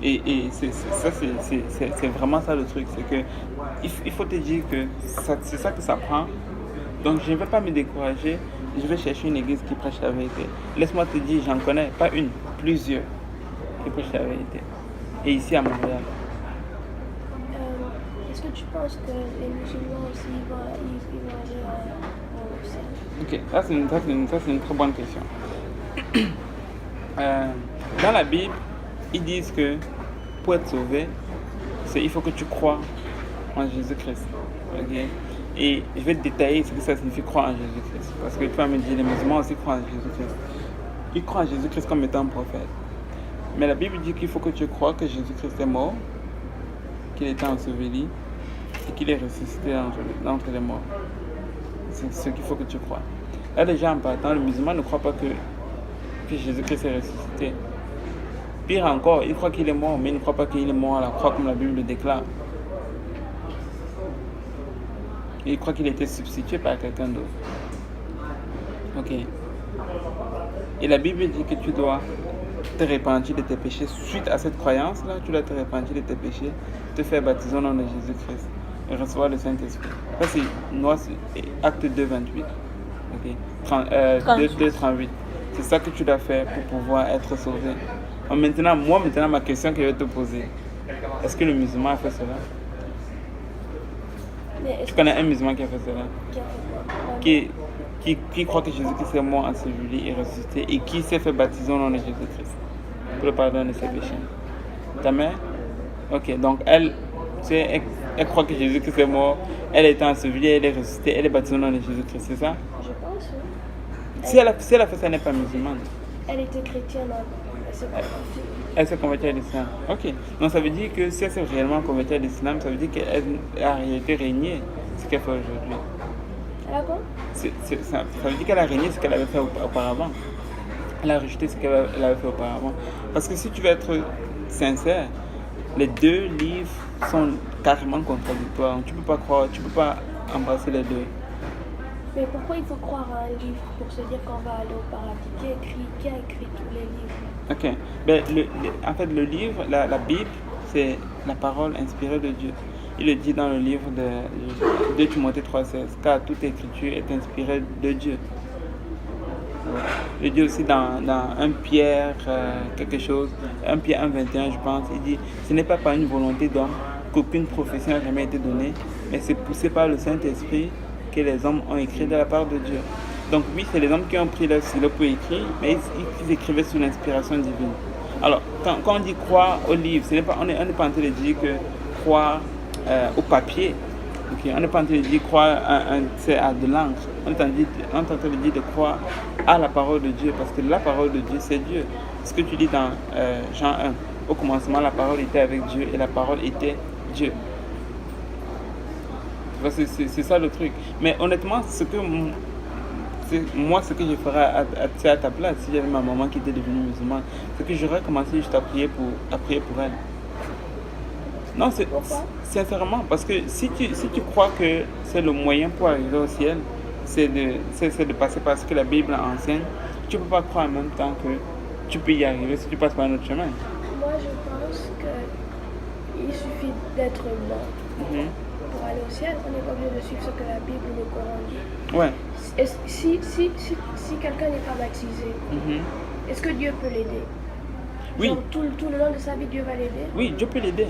Et c'est vraiment ça le truc, c'est que il faut te dire que c'est ça que ça prend. Donc je ne vais pas me décourager, je vais chercher une église qui prêche la vérité. Laisse-moi te dire, j'en connais pas une, plusieurs qui prêchent la vérité. Et ici à Montréal. Est-ce que tu penses que les musulmans aussi ils vont aller au ciel? Ok, ça c'est une très bonne question. Dans la Bible, ils disent que pour être sauvé, il faut que tu crois en Jésus-Christ. Okay? Et je vais te détailler ce que ça signifie croire en Jésus-Christ. Parce que tu vas me dire, les musulmans aussi croient en Jésus-Christ. Ils croient en Jésus-Christ comme étant un prophète. Mais la Bible dit qu'il faut que tu crois que Jésus-Christ est mort, qu'il était enseveli et qu'il est ressuscité d'entre les morts. C'est ce qu'il faut que tu crois. Là déjà en partant, le musulman ne croit pas que Jésus-Christ est ressuscité. Pire encore, il croit qu'il est mort, mais il ne croit pas qu'il est mort à la croix comme la Bible le déclare. Il croit qu'il a été substitué par quelqu'un d'autre. Ok. Et la Bible dit que tu dois te repentir de tes péchés. Suite à cette croyance-là, tu dois te repentir de tes péchés, te faire baptiser au nom de Jésus-Christ et recevoir le Saint-Esprit. Ça, c'est Acte 2, 28. Ok. 2, 38. C'est ça que tu dois faire pour pouvoir être sauvé. Maintenant, ma question que je vais te poser. Est-ce que le musulman a fait cela? Tu connais un musulman qui a fait cela? Qui croit que Jésus-Christ est mort, enseveli et ressuscité et qui s'est fait baptiser au nom de Jésus-Christ pour le pardon de ses péchés. Ta mère? Ok, donc elle croit que Jésus-Christ est mort, elle est ensevelie, elle est ressuscitée, elle est baptisée au nom de Jésus-Christ, c'est ça? Je pense, oui. Si elle a fait ça, elle n'est pas musulmane. Elle était chrétienne, elle s'est convertie à l'islam. Ok, donc ça veut dire que si elle s'est réellement convertie à l'islam, ça veut dire qu'elle a réalité régné ce qu'elle fait aujourd'hui. Elle a quoi? Ça veut dire qu'elle a régné ce qu'elle avait fait auparavant. Elle a rejeté ce qu'elle avait fait auparavant. Parce que si tu veux être sincère, les deux livres sont carrément contradictoires. Tu peux pas embrasser les deux. Mais pourquoi il faut croire à un livre pour se dire qu'on va aller au paradis? Qui a écrit tous les livres? Ok. Ben, en fait, le livre, la Bible, c'est la parole inspirée de Dieu. Il le dit dans le livre de 2 Timothée 3,16, car toute écriture est inspirée de Dieu. Il dit aussi dans 1 Pierre quelque chose, 1 Pierre 1,21 je pense, il dit « Ce n'est pas par une volonté d'homme qu'aucune prophétie n'a jamais été donnée, mais c'est poussé par le Saint-Esprit que les hommes ont écrit de la part de Dieu. » Donc oui, c'est les hommes qui ont pris leur stylo pour écrire, mais ils écrivaient sous l'inspiration divine. Alors, quand on dit croire au livre, on n'est pas en train de dire que croire au papier. Okay. On n'est pas en train de dire croire à de l'encre. On est en train de dire de croire à la parole de Dieu, parce que la parole de Dieu, c'est Dieu. Ce que tu dis dans Jean 1, au commencement, la parole était avec Dieu et la parole était Dieu. C'est ça le truc. Mais honnêtement, ce que je ferais à ta place, si j'avais ma maman qui était devenue musulmane, c'est que j'aurais commencé juste à prier pour elle. Non, sincèrement, parce que si tu crois que c'est le moyen pour arriver au ciel, c'est de passer par ce que la Bible enseigne, tu ne peux pas croire en même temps que tu peux y arriver si tu passes par un autre chemin. Moi, je pense qu'il suffit d'être mort pour aller au ciel. On n'est pas obligé de suivre ce que la Bible ou le Coran dit. Ouais. Si quelqu'un n'est pas baptisé, est-ce que Dieu peut l'aider? Oui. Genre, tout le long de sa vie, Dieu va l'aider? Oui, Dieu peut l'aider.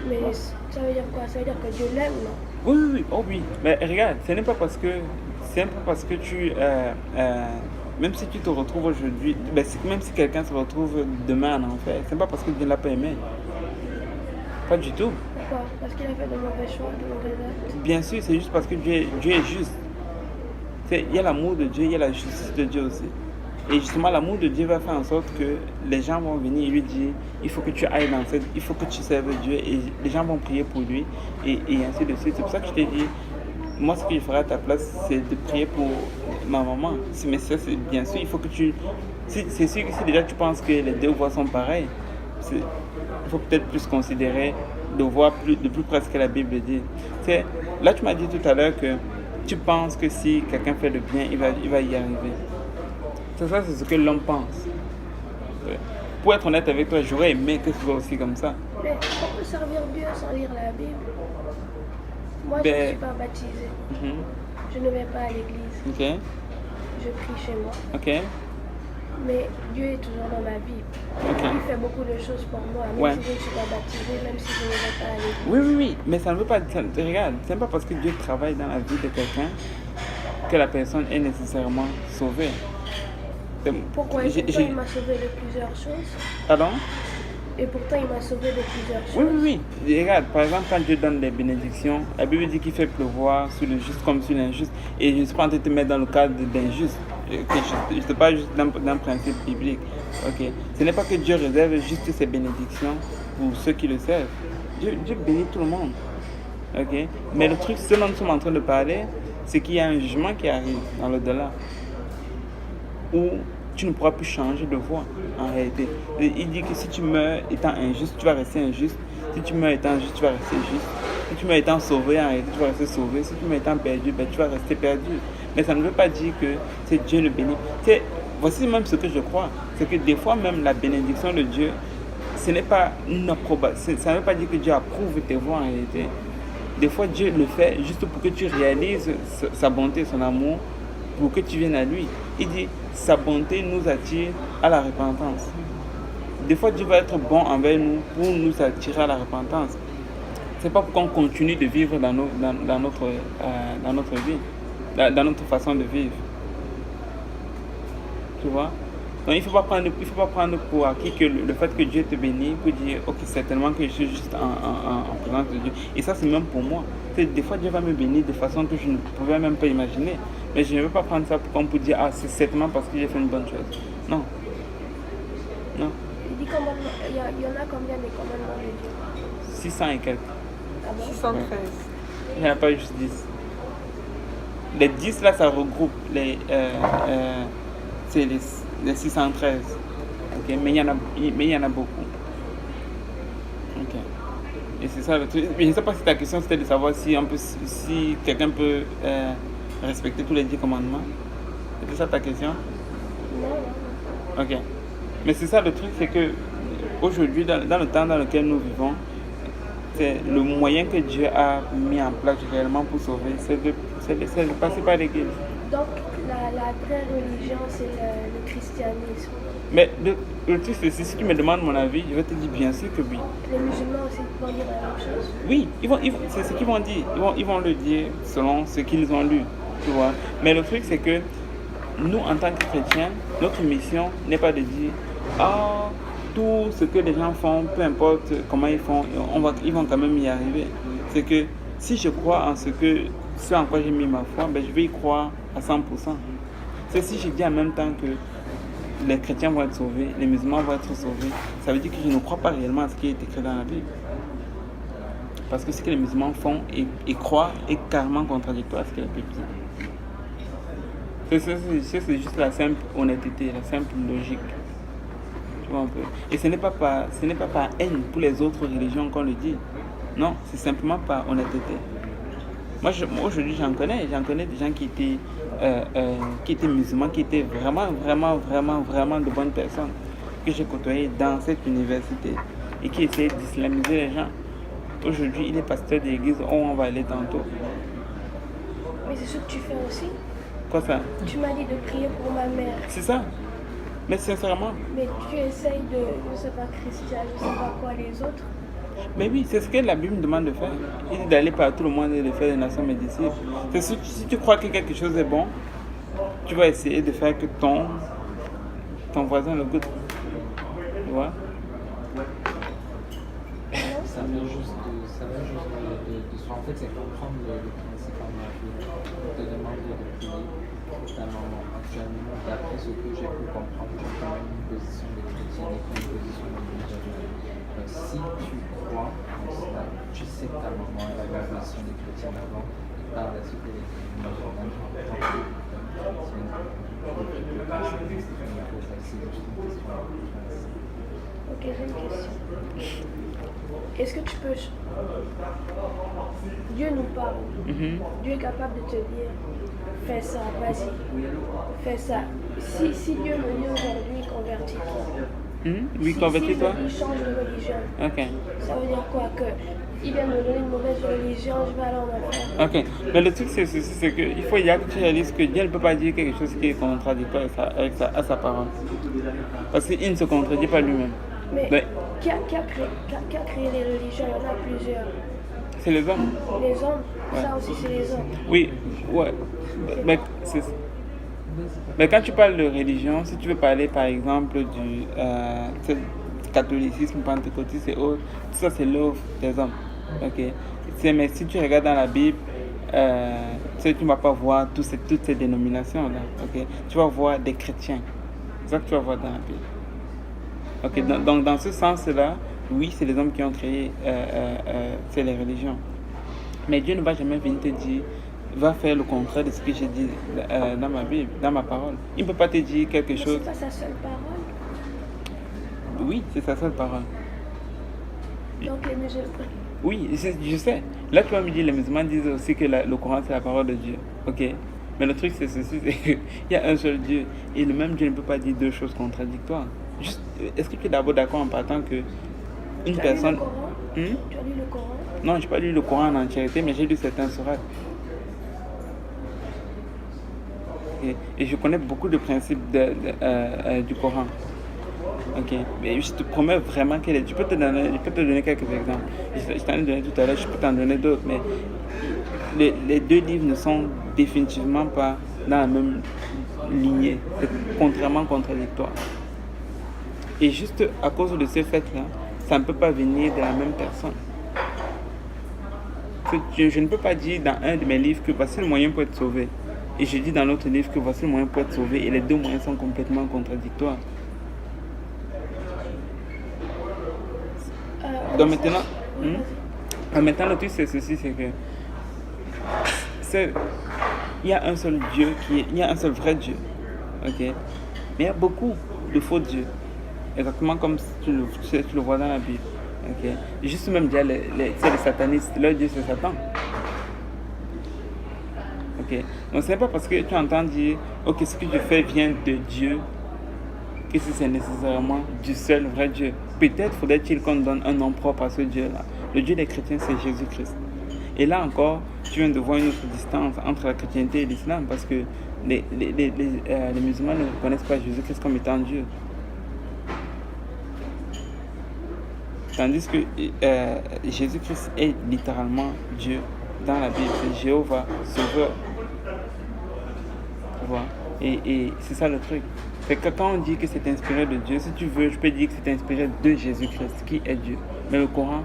Mais ça veut dire quoi? Ça veut dire que Dieu l'aime, non? Oui. Oh oui. Mais regarde, ce n'est pas parce que tu... même si tu te retrouves aujourd'hui, même si quelqu'un se retrouve demain en enfer, ce n'est pas parce que Dieu ne l'a pas aimé. Pas du tout. Pourquoi? Parce qu'il a fait de mauvais choix, de mauvais actes? Bien sûr, c'est juste parce que Dieu est juste. Il y a l'amour de Dieu, il y a la justice de Dieu aussi. Et justement, l'amour de Dieu va faire en sorte que les gens vont venir et lui dire il faut que tu ailles il faut que tu serves Dieu, et les gens vont prier pour lui, et ainsi de suite. C'est pour ça que je t'ai dit, moi, ce que je ferai à ta place, c'est de prier pour ma maman. Mais ça, c'est bien sûr, il faut que tu... C'est sûr que si déjà tu penses que les deux voies sont pareilles, il faut peut-être plus considérer de voir de plus près ce que la Bible dit. Là, tu m'as dit tout à l'heure que tu penses que si quelqu'un fait le bien, il va y arriver. C'est ça, c'est ce que l'homme pense. Pour être honnête avec toi, j'aurais aimé que ce soit aussi comme ça. Mais on peut servir Dieu sans lire la Bible. Moi, je ne suis pas baptisée. Je ne vais pas à l'église. Ok. Je prie chez moi. Ok. Mais Dieu est toujours dans ma vie. Okay. Il fait beaucoup de choses pour moi, même si je ne suis pas baptisée, même si je ne vais pas à l'église. Oui. Mais ça ne veut pas... Regarde, ce n'est pas parce que Dieu travaille dans la vie de quelqu'un que la personne est nécessairement sauvée. Pourquoi? Et pourtant, il m'a sauvé de plusieurs choses. Pardon? Et pourtant, il m'a sauvé de plusieurs choses. Oui, oui, oui. Regarde, par exemple, quand Dieu donne des bénédictions, la Bible dit qu'il fait pleuvoir sur le juste comme sur l'injuste. Et je ne suis pas en train de te mettre dans le cadre d'injuste. Je te parle juste d'un principe biblique. Okay. Ce n'est pas que Dieu réserve juste ses bénédictions pour ceux qui le servent. Dieu bénit tout le monde. Okay. Mais le truc, ce dont nous sommes en train de parler, c'est qu'il y a un jugement qui arrive dans l'au-delà. Où tu ne pourras plus changer de voie, en réalité. Il dit que si tu meurs étant injuste, tu vas rester injuste. Si tu meurs étant juste, tu vas rester juste. Si tu meurs étant sauvé, en réalité, tu vas rester sauvé. Si tu meurs étant perdu, ben, tu vas rester perdu. Mais ça ne veut pas dire que Dieu le bénit. Voici même ce que je crois. C'est que des fois, même la bénédiction de Dieu, ce n'est pas une approbation. Ça ne veut pas dire que Dieu approuve tes voies, en réalité. Des fois, Dieu le fait juste pour que tu réalises sa bonté, son amour, pour que tu viennes à lui. Il dit, sa bonté nous attire à la repentance. Des fois, Dieu va être bon envers nous pour nous attirer à la repentance. Ce n'est pas pour qu'on continue de vivre dans notre vie, dans notre façon de vivre. Tu vois? Donc, il ne faut pas prendre pour acquis que le fait que Dieu te bénisse pour dire, ok, certainement que je suis juste en présence de Dieu. Et ça, c'est même pour moi. Des fois, Dieu va me bénir de façon que je ne pouvais même pas imaginer. Mais je ne veux pas prendre ça pour dire, ah, c'est certainement parce que j'ai fait une bonne chose. Non. Non. Il dit il y en a combien des commandements de Dieu? 600 et quelques. Ah bon? 613. Il n'y en a pas juste 10. Les 10 là, ça regroupe c'est les 613. Okay? Mais il y en a beaucoup. Okay. Et c'est ça le truc. Je ne sais pas si ta question c'était de savoir si quelqu'un peut respecter tous les 10 commandements. C'était ça ta question? Non. Ok. Mais c'est ça le truc, c'est que aujourd'hui, dans le temps dans lequel nous vivons, c'est le moyen que Dieu a mis en place réellement pour sauver, c'est de passer par l'Église. Donc la vraie religion, c'est le christianisme. Mais le truc, c'est si tu me demandes mon avis, je vais te dire bien sûr que oui. Les musulmans aussi vont dire la même chose? Oui, c'est ce qu'ils vont dire. Ils vont le dire selon ce qu'ils ont lu. Tu vois. Mais le truc, c'est que nous, en tant que chrétiens, notre mission n'est pas de dire tout ce que les gens font, peu importe comment ils font, ils vont quand même y arriver. C'est que si je crois en ce en quoi j'ai mis ma foi, ben, je vais y croire à 100%. C'est si je dis en même temps que les chrétiens vont être sauvés, les musulmans vont être sauvés, ça veut dire que je ne crois pas réellement à ce qui est écrit dans la Bible. Parce que ce que les musulmans font et croient est carrément contradictoire à ce que la Bible dit. C'est juste la simple honnêteté, la simple logique. Tu vois un peu. Et ce n'est pas par haine pour les autres religions qu'on le dit. Non, c'est simplement par honnêteté. Moi aujourd'hui, j'en connais des gens qui étaient musulmans, qui étaient vraiment de bonnes personnes, que j'ai côtoyés dans cette université et qui essayaient d'islamiser les gens. Aujourd'hui, il est pasteur de l'église où on va aller tantôt. Mais c'est ce que tu fais aussi? Quoi ça? Tu m'as dit de prier pour ma mère. C'est ça. Mais sincèrement. Mais tu essayes de, je ne sais pas, chrétien, je ne sais pas quoi, les autres. Mais oui, c'est ce que la Bible me demande de faire. Il dit d'aller par tout le monde et de faire des nations mes disciples. Si tu crois que quelque chose est bon, tu vas essayer de faire que ton voisin le goûte. Tu vois? Ça vient juste de soi. En fait, c'est comprendre le principe en Bible. Te demander de prier pour ta maman. Actuellement, d'après ce que j'ai pu comprendre, j'ai quand même une position de chrétien et une position de musulman. Si tu crois en cela, tu sais que ta maman avait une position de chrétien avant, et par la suite elle était musulmane, en tant que chrétienne. Ok, j'ai une question. Est-ce que tu peux... Dieu nous parle. Dieu est capable de te dire, fais ça, vas-y, fais ça. Si Dieu me dit aujourd'hui, convertis-toi. Oui, convertis-toi. Il change de religion. Ok. Ça veut dire quoi? Que il vient me donner une mauvaise religion, je vais aller en enfer. Ok. Mais le truc, c'est qu'il faut que tu réalises que Dieu ne peut pas dire quelque chose qui est contradictoire avec sa parole. Parce qu'il ne se contredit pas lui-même. Mais qui a créé les religions? Il y en a plusieurs. C'est les hommes. Les hommes? Ouais. Ça aussi, c'est les hommes. Oui, ouais. Mais c'est... Mais quand tu parles de religion, si tu veux parler par exemple du catholicisme, pentecôtisme et autres, tout ça c'est l'œuvre des hommes. Ok. Mais si tu regardes dans la Bible, tu ne vas pas voir toutes ces dénominations-là. Ok. Tu vas voir des chrétiens. C'est ça que tu vas voir dans la Bible. Ok. Donc dans ce sens-là, oui, c'est les hommes qui ont créé c'est les religions. Mais Dieu ne va jamais venir te dire, va faire le contraire de ce que j'ai dit dans ma Bible, dans ma parole. Il ne peut pas te dire quelque Mais chose. c'est pas sa seule parole. Oui, c'est sa seule parole. Donc les musulmans. Oui, je sais. Là, tu vas me dire, les musulmans disent aussi que le Coran, c'est la parole de Dieu. Ok. Mais le truc, c'est ceci, c'est qu'il y a un seul Dieu. Et le même Dieu ne peut pas dire deux choses contradictoires. Juste, est-ce que tu es d'abord d'accord en partant que une Tu as personne... lu le Coran? Tu as lu le Coran? Non, je n'ai pas lu le Coran en entièreté, mais j'ai lu certains sourates. Et je connais beaucoup de principes du Coran. Ok, mais je te promets vraiment que je peux te donner quelques exemples. Je t'en ai donné tout à l'heure, je peux t'en donner d'autres, mais les deux livres ne sont définitivement pas dans la même lignée. C'est contrairement contradictoire. Et juste à cause de ce fait-là, ça ne peut pas venir de la même personne. Je ne peux pas dire dans un de mes livres que voici le moyen pour être sauvé. Et je dis dans l'autre livre que voici le moyen pour être sauvé. Et les deux moyens sont complètement contradictoires. Donc maintenant, maintenant le truc c'est ceci, c'est que il y a un seul Dieu, il y a un seul vrai Dieu. Ok. Mais il y a beaucoup de faux dieux. Exactement comme tu le vois dans la Bible. Ok. Juste même déjà les satanistes, leur Dieu c'est Satan. Ok. Donc ce n'est pas parce que tu entends dire ok, ce que je fais vient de Dieu que si c'est nécessairement du seul vrai Dieu. Peut-être faudrait-il qu'on donne un nom propre à ce Dieu-là. Le Dieu des chrétiens, c'est Jésus-Christ. Et là encore, tu viens de voir une autre distance entre la chrétienté et l'islam parce que les musulmans ne reconnaissent pas Jésus-Christ comme étant Dieu. Tandis que Jésus-Christ est littéralement Dieu dans la Bible. C'est Jéhovah, Sauveur. Tu vois? Et c'est ça le truc. C'est que quand on dit que c'est inspiré de Dieu, si tu veux, je peux dire que c'est inspiré de Jésus-Christ, qui est Dieu. Mais le Coran,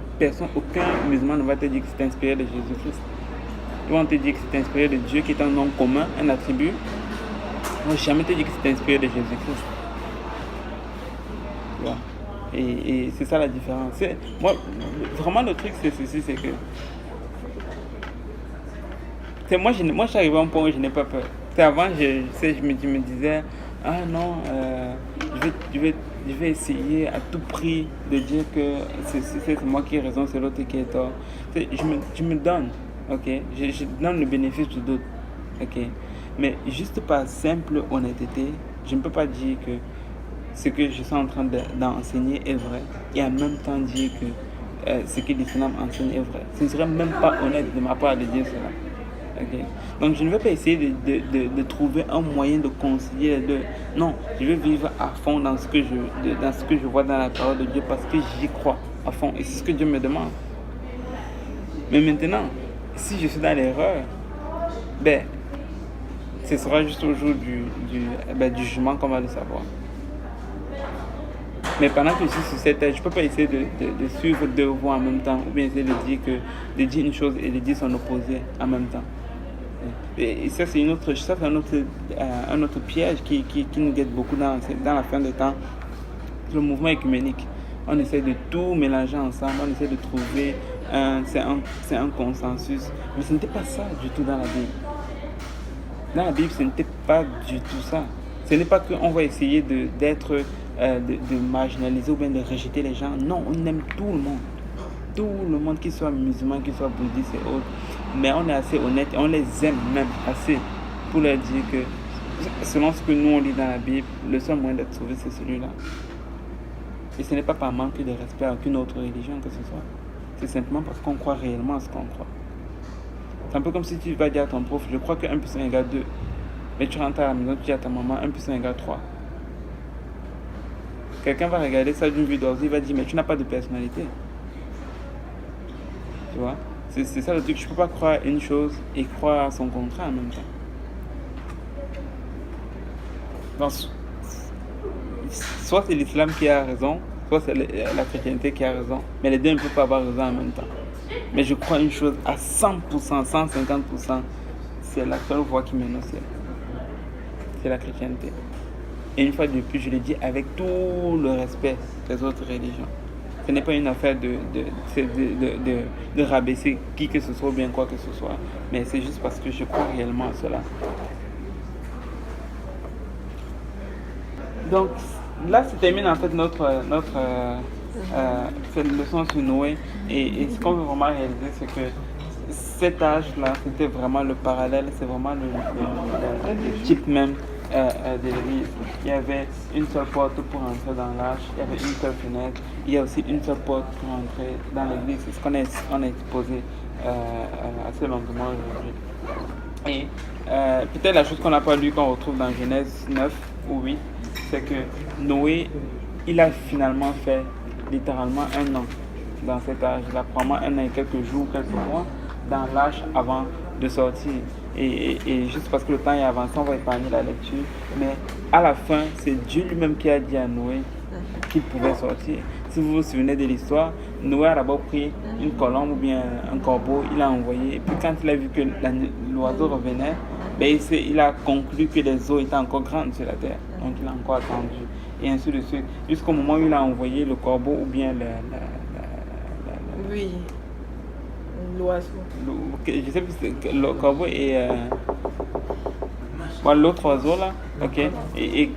aucun musulman ne va te dire que c'est inspiré de Jésus-Christ. Ils vont te dire que c'est inspiré de Dieu, qui est un nom commun, un attribut. Ils ne vont jamais te dire que c'est inspiré de Jésus-Christ. Tu vois? Et c'est ça la différence. Moi, vraiment, le truc, c'est ceci, c'est que... Moi, je suis arrivé à un point où je n'ai pas peur. Avant, je me disais... Ah non, je vais essayer à tout prix de dire que c'est moi qui ai raison, c'est l'autre qui est tort. Je me donne, ok? Je donne le bénéfice du doute, ok? Mais juste par simple honnêteté, je ne peux pas dire que ce que je suis en train d'enseigner est vrai et en même temps dire que ce que l'islam enseigne est vrai. Ce ne serait même pas honnête de ma part de dire cela. Okay. Donc je ne vais pas essayer de trouver un moyen de concilier les deux. Non, je vais vivre à fond dans ce que je vois dans la parole de Dieu parce que j'y crois à fond et c'est ce que Dieu me demande. Mais maintenant, si je suis dans l'erreur, ce sera juste au jour du jugement qu'on va le savoir. Mais pendant que je suis sur cette terre, je ne peux pas essayer de suivre deux voies en même temps ou bien essayer de dire une chose et de dire son opposé en même temps. Et ça, c'est un autre piège qui nous guette beaucoup dans la fin des temps. Le mouvement écuménique. On essaie de tout mélanger ensemble, on essaie de trouver un consensus. Mais ce n'était pas ça du tout dans la Bible. Dans la Bible, ce n'était pas du tout ça. Ce n'est pas qu'on va essayer de marginaliser ou bien de rejeter les gens. Non, on aime tout le monde. Tout le monde, qu'il soit musulman, qu'il soit bouddhiste et autres. Mais on est assez honnête et on les aime même assez pour leur dire que selon ce que nous on lit dans la Bible, le seul moyen d'être sauvé c'est celui-là. Et ce n'est pas par manque de respect à aucune autre religion que ce soit. C'est simplement parce qu'on croit réellement à ce qu'on croit. C'est un peu comme si tu vas dire à ton prof, je crois que 1 plus 1 égale 2. Mais tu rentres à la maison, tu dis à ta maman, 1 plus 1 égale 3. Quelqu'un va regarder ça d'une vue d'oiseau, il va dire, mais tu n'as pas de personnalité. Tu vois? C'est ça le truc, je ne peux pas croire une chose et croire à son contraire en même temps. Donc, soit c'est l'islam qui a raison, soit c'est la chrétienté qui a raison. Mais les deux ne peuvent pas avoir raison en même temps. Mais je crois une chose à 100%, 150%, c'est la seule voie qui mène au ciel. C'est la chrétienté. Et une fois de plus, je le dis avec tout le respect des autres religions. Ce n'est pas une affaire de rabaisser qui que ce soit ou bien quoi que ce soit. Mais c'est juste parce que je crois réellement à cela. Donc là, se termine en fait notre leçon sur Noé. Et ce qu'on veut vraiment réaliser, c'est que cet âge-là, c'était vraiment le parallèle, c'est vraiment le type même de l'église. Il y avait une seule porte pour entrer dans l'arche, il y avait une seule fenêtre, il y a aussi une seule porte pour entrer dans l'église. C'est ce qu'on a exposé assez longuement aujourd'hui. Et peut-être la chose qu'on n'a pas lue, qu'on retrouve dans Genèse 9 ou 8, c'est que Noé, il a finalement fait littéralement 1 an dans cet âge-là, probablement 1 an et quelques jours, quelques mois, dans l'arche avant de sortir. Et juste parce que le temps est avancé, on va épargner la lecture. Mais à la fin, c'est Dieu lui-même qui a dit à Noé qu'il pouvait sortir. Si vous vous souvenez de l'histoire, Noé a d'abord pris une colombe ou bien un corbeau, il a envoyé. Et puis quand il a vu que l'oiseau revenait, ben il a conclu que les eaux étaient encore grandes sur la terre. Donc il a encore attendu. Et ainsi de suite. Jusqu'au moment où il a envoyé le corbeau ou bien Oui. L'oiseau. Je sais plus, le corbeau et l'autre oiseau là, ok, et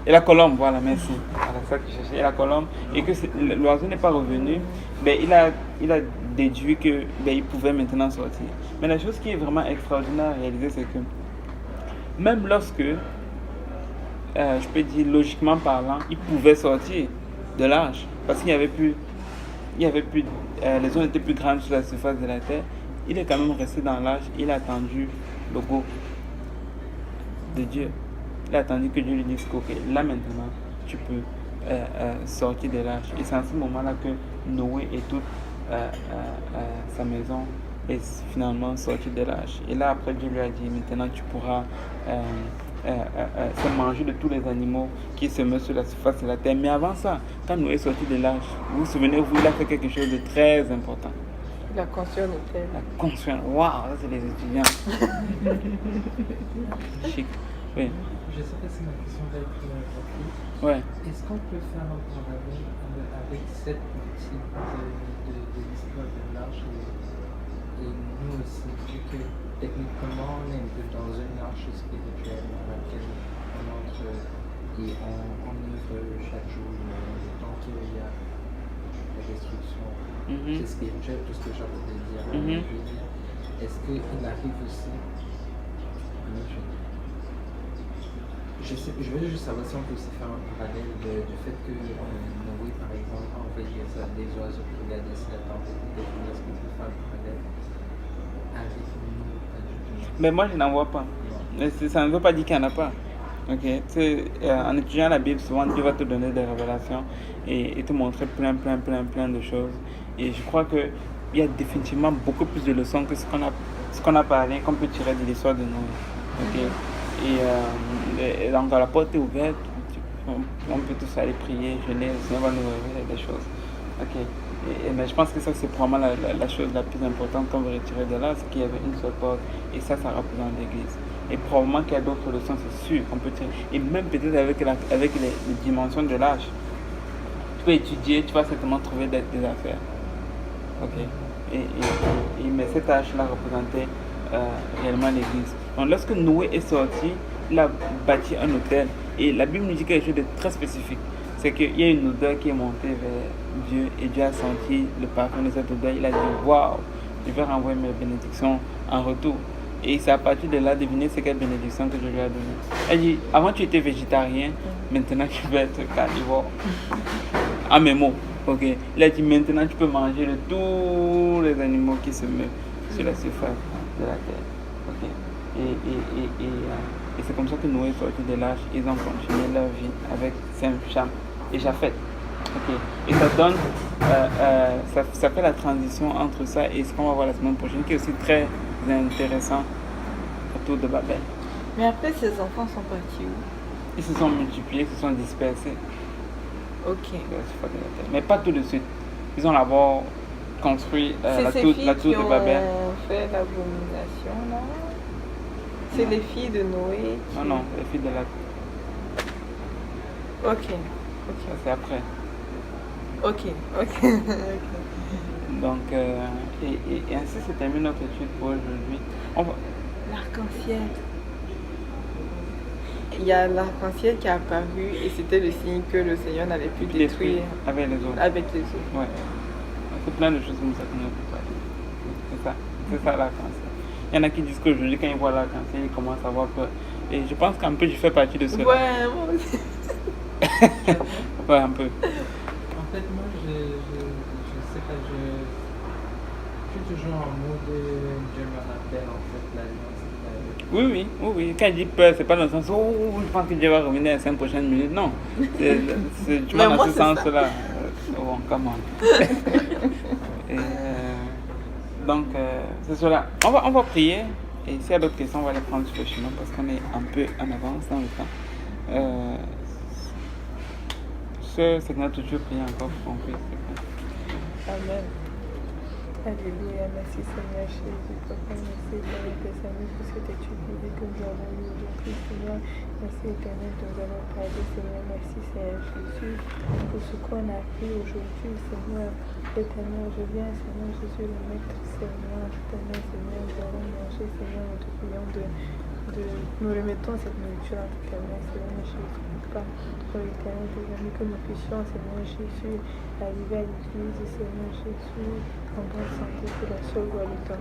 la colombe, voilà, merci. Voilà ça que je cherchais, et la colombe, et que l'oiseau n'est pas revenu, ben il a déduit que il pouvait maintenant sortir. Mais la chose qui est vraiment extraordinaire à réaliser, c'est que même lorsque, je peux dire logiquement parlant, il pouvait sortir de l'arche, parce qu'il n'y avait plus, les eaux n'étaient plus grandes sur la surface de la terre, il est quand même resté dans l'arche, il a attendu le go de Dieu. Il a attendu que Dieu lui dise que là maintenant tu peux sortir de l'arche. Et c'est à ce moment-là que Noé et toute sa maison est finalement sorti de l'arche. Et là après Dieu lui a dit maintenant tu pourras se manger de tous les animaux qui se meuvent sur la surface de la terre. Mais avant ça, quand Noé est sorti de l'arche, vous vous souvenez, il a fait quelque chose de très important. Il a construit un hôtel. Il a construit un... Waouh, ça c'est les étudiants. Chic. Oui. Je sais pas si ma question va être comprise. Ouais. Est-ce qu'on peut faire un parallèle avec cette partie de l'histoire de l'arche et nous aussi, vu que techniquement on est un peu dans une arche spirituelle dans laquelle on entre et on œuvre chaque jour tant qu'il y a la destruction. C'est spirituel, tout ce que j'ai envie de dire. Est-ce qu'il arrive aussi... Je veux juste savoir si on peut aussi faire un parallèle du fait que Noé, par exemple, a envoyé des oiseaux pour regarder si la tempête était finie. Est-ce qu'on peut faire un parallèle avec nous? Mais moi, je n'en vois pas. Mais ça ne veut pas dire qu'il n'y en a pas. Okay. En étudiant la Bible, souvent Dieu va te donner des révélations et te montrer plein de choses. Et je crois qu'il y a définitivement beaucoup plus de leçons que ce qu'on a parlé, qu'on peut tirer de l'histoire de Noé. Okay. Et donc la porte est ouverte, on peut tous aller prier, jeûner, le Seigneur va nous révéler des choses. Okay. Mais je pense que ça c'est probablement la chose la plus importante qu'on veut retirer de là, c'est qu'il y avait une seule porte et ça représente l'église. Et probablement qu'il y a d'autres leçons, c'est sûr qu'on peut tirer. Et même peut-être avec les dimensions de l'âge. Tu peux étudier, tu vas certainement trouver des affaires. Ok. Mais cet âge-là représentait réellement l'église. Donc lorsque Noé est sorti, il a bâti un hôtel. Et la Bible nous dit quelque chose de très spécifique. C'est qu'il y a une odeur qui est montée vers Dieu et Dieu a senti le parfum de cette odeur. Il a dit waouh, je vais renvoyer mes bénédictions en retour. Et c'est à partir de là, deviner c'est quelle bénédiction que je lui ai donnée. Elle dit, avant tu étais végétarien, maintenant tu peux être carnivore. À mes mots, ok. Il a dit, maintenant tu peux manger de tous les animaux qui se meuvent sur la surface de la terre. Ok. Et c'est comme ça que Noé est sorti de l'arche. Ils ont continué leur vie avec Sem, Cham et Japheth. Ok. Et ça donne, ça fait la transition entre ça et ce qu'on va voir la semaine prochaine, qui est aussi très intéressant autour de Babel. Mais après, ces enfants sont partis où? Ils se sont multipliés, ils se sont dispersés. Ok. De la surface de la terre. Mais pas tout de suite. Ils ont d'abord construit C'est la ces tour filles de qui Babel. ont fait l'abomination, là. C'est les filles de Noé. Non, non, les filles de la Ok. ça, c'est après. Ok. Ok. Donc, et ainsi se termine notre étude pour aujourd'hui. L'arc-en-ciel. Il y a l'arc-en-ciel qui est apparu et c'était le signe que le Seigneur n'allait plus détruire avec les autres. avec les autres. Ouais. C'est plein de choses comme ça qu'on ne peut pas dire. C'est ça l'arc-en-ciel. Il y en a qui disent qu'aujourd'hui, quand ils voient l'arc-en-ciel, ils commencent à avoir peur. Et je pense qu'un peu, je fais partie de cela. Ouais, moi aussi. Ouais, un peu. En fait, moi, je sais pas, je suis toujours en mode Dieu me rappelle en fait l'alliance qu'il avait. Oui. Quand je dis peur, c'est pas dans le sens où je pense que Dieu va revenir dans les 5 prochaines minutes. Non. Tu vois, dans ce sens-là. Bon, comment. Donc, c'est cela. On va prier. Et s'il y a d'autres questions, on va les prendre sur le chemin parce qu'on est un peu en avance dans le temps. Seigneur, toujours prier encore pour qu'on puisse. Amen. Alléluia, merci Seigneur Jésus, Papa, merci éternel des amis pour cette étude biblique que nous avons eue aujourd'hui, Seigneur. Merci éternel de nous avoir parlé, Seigneur. Merci Seigneur Jésus pour ce qu'on a appris aujourd'hui, Seigneur. Éternel, je viens, Seigneur Jésus, le maître, Seigneur. Éternel, Seigneur, nous allons manger, Seigneur, nous te prions nous remettons cette nourriture entre tes mains, Seigneur Jésus. Papa, pour l'éternel des amis, que nous puissions, Seigneur Jésus, arriver à l'église, Seigneur Jésus, en bonne santé pour la seule gloire de ton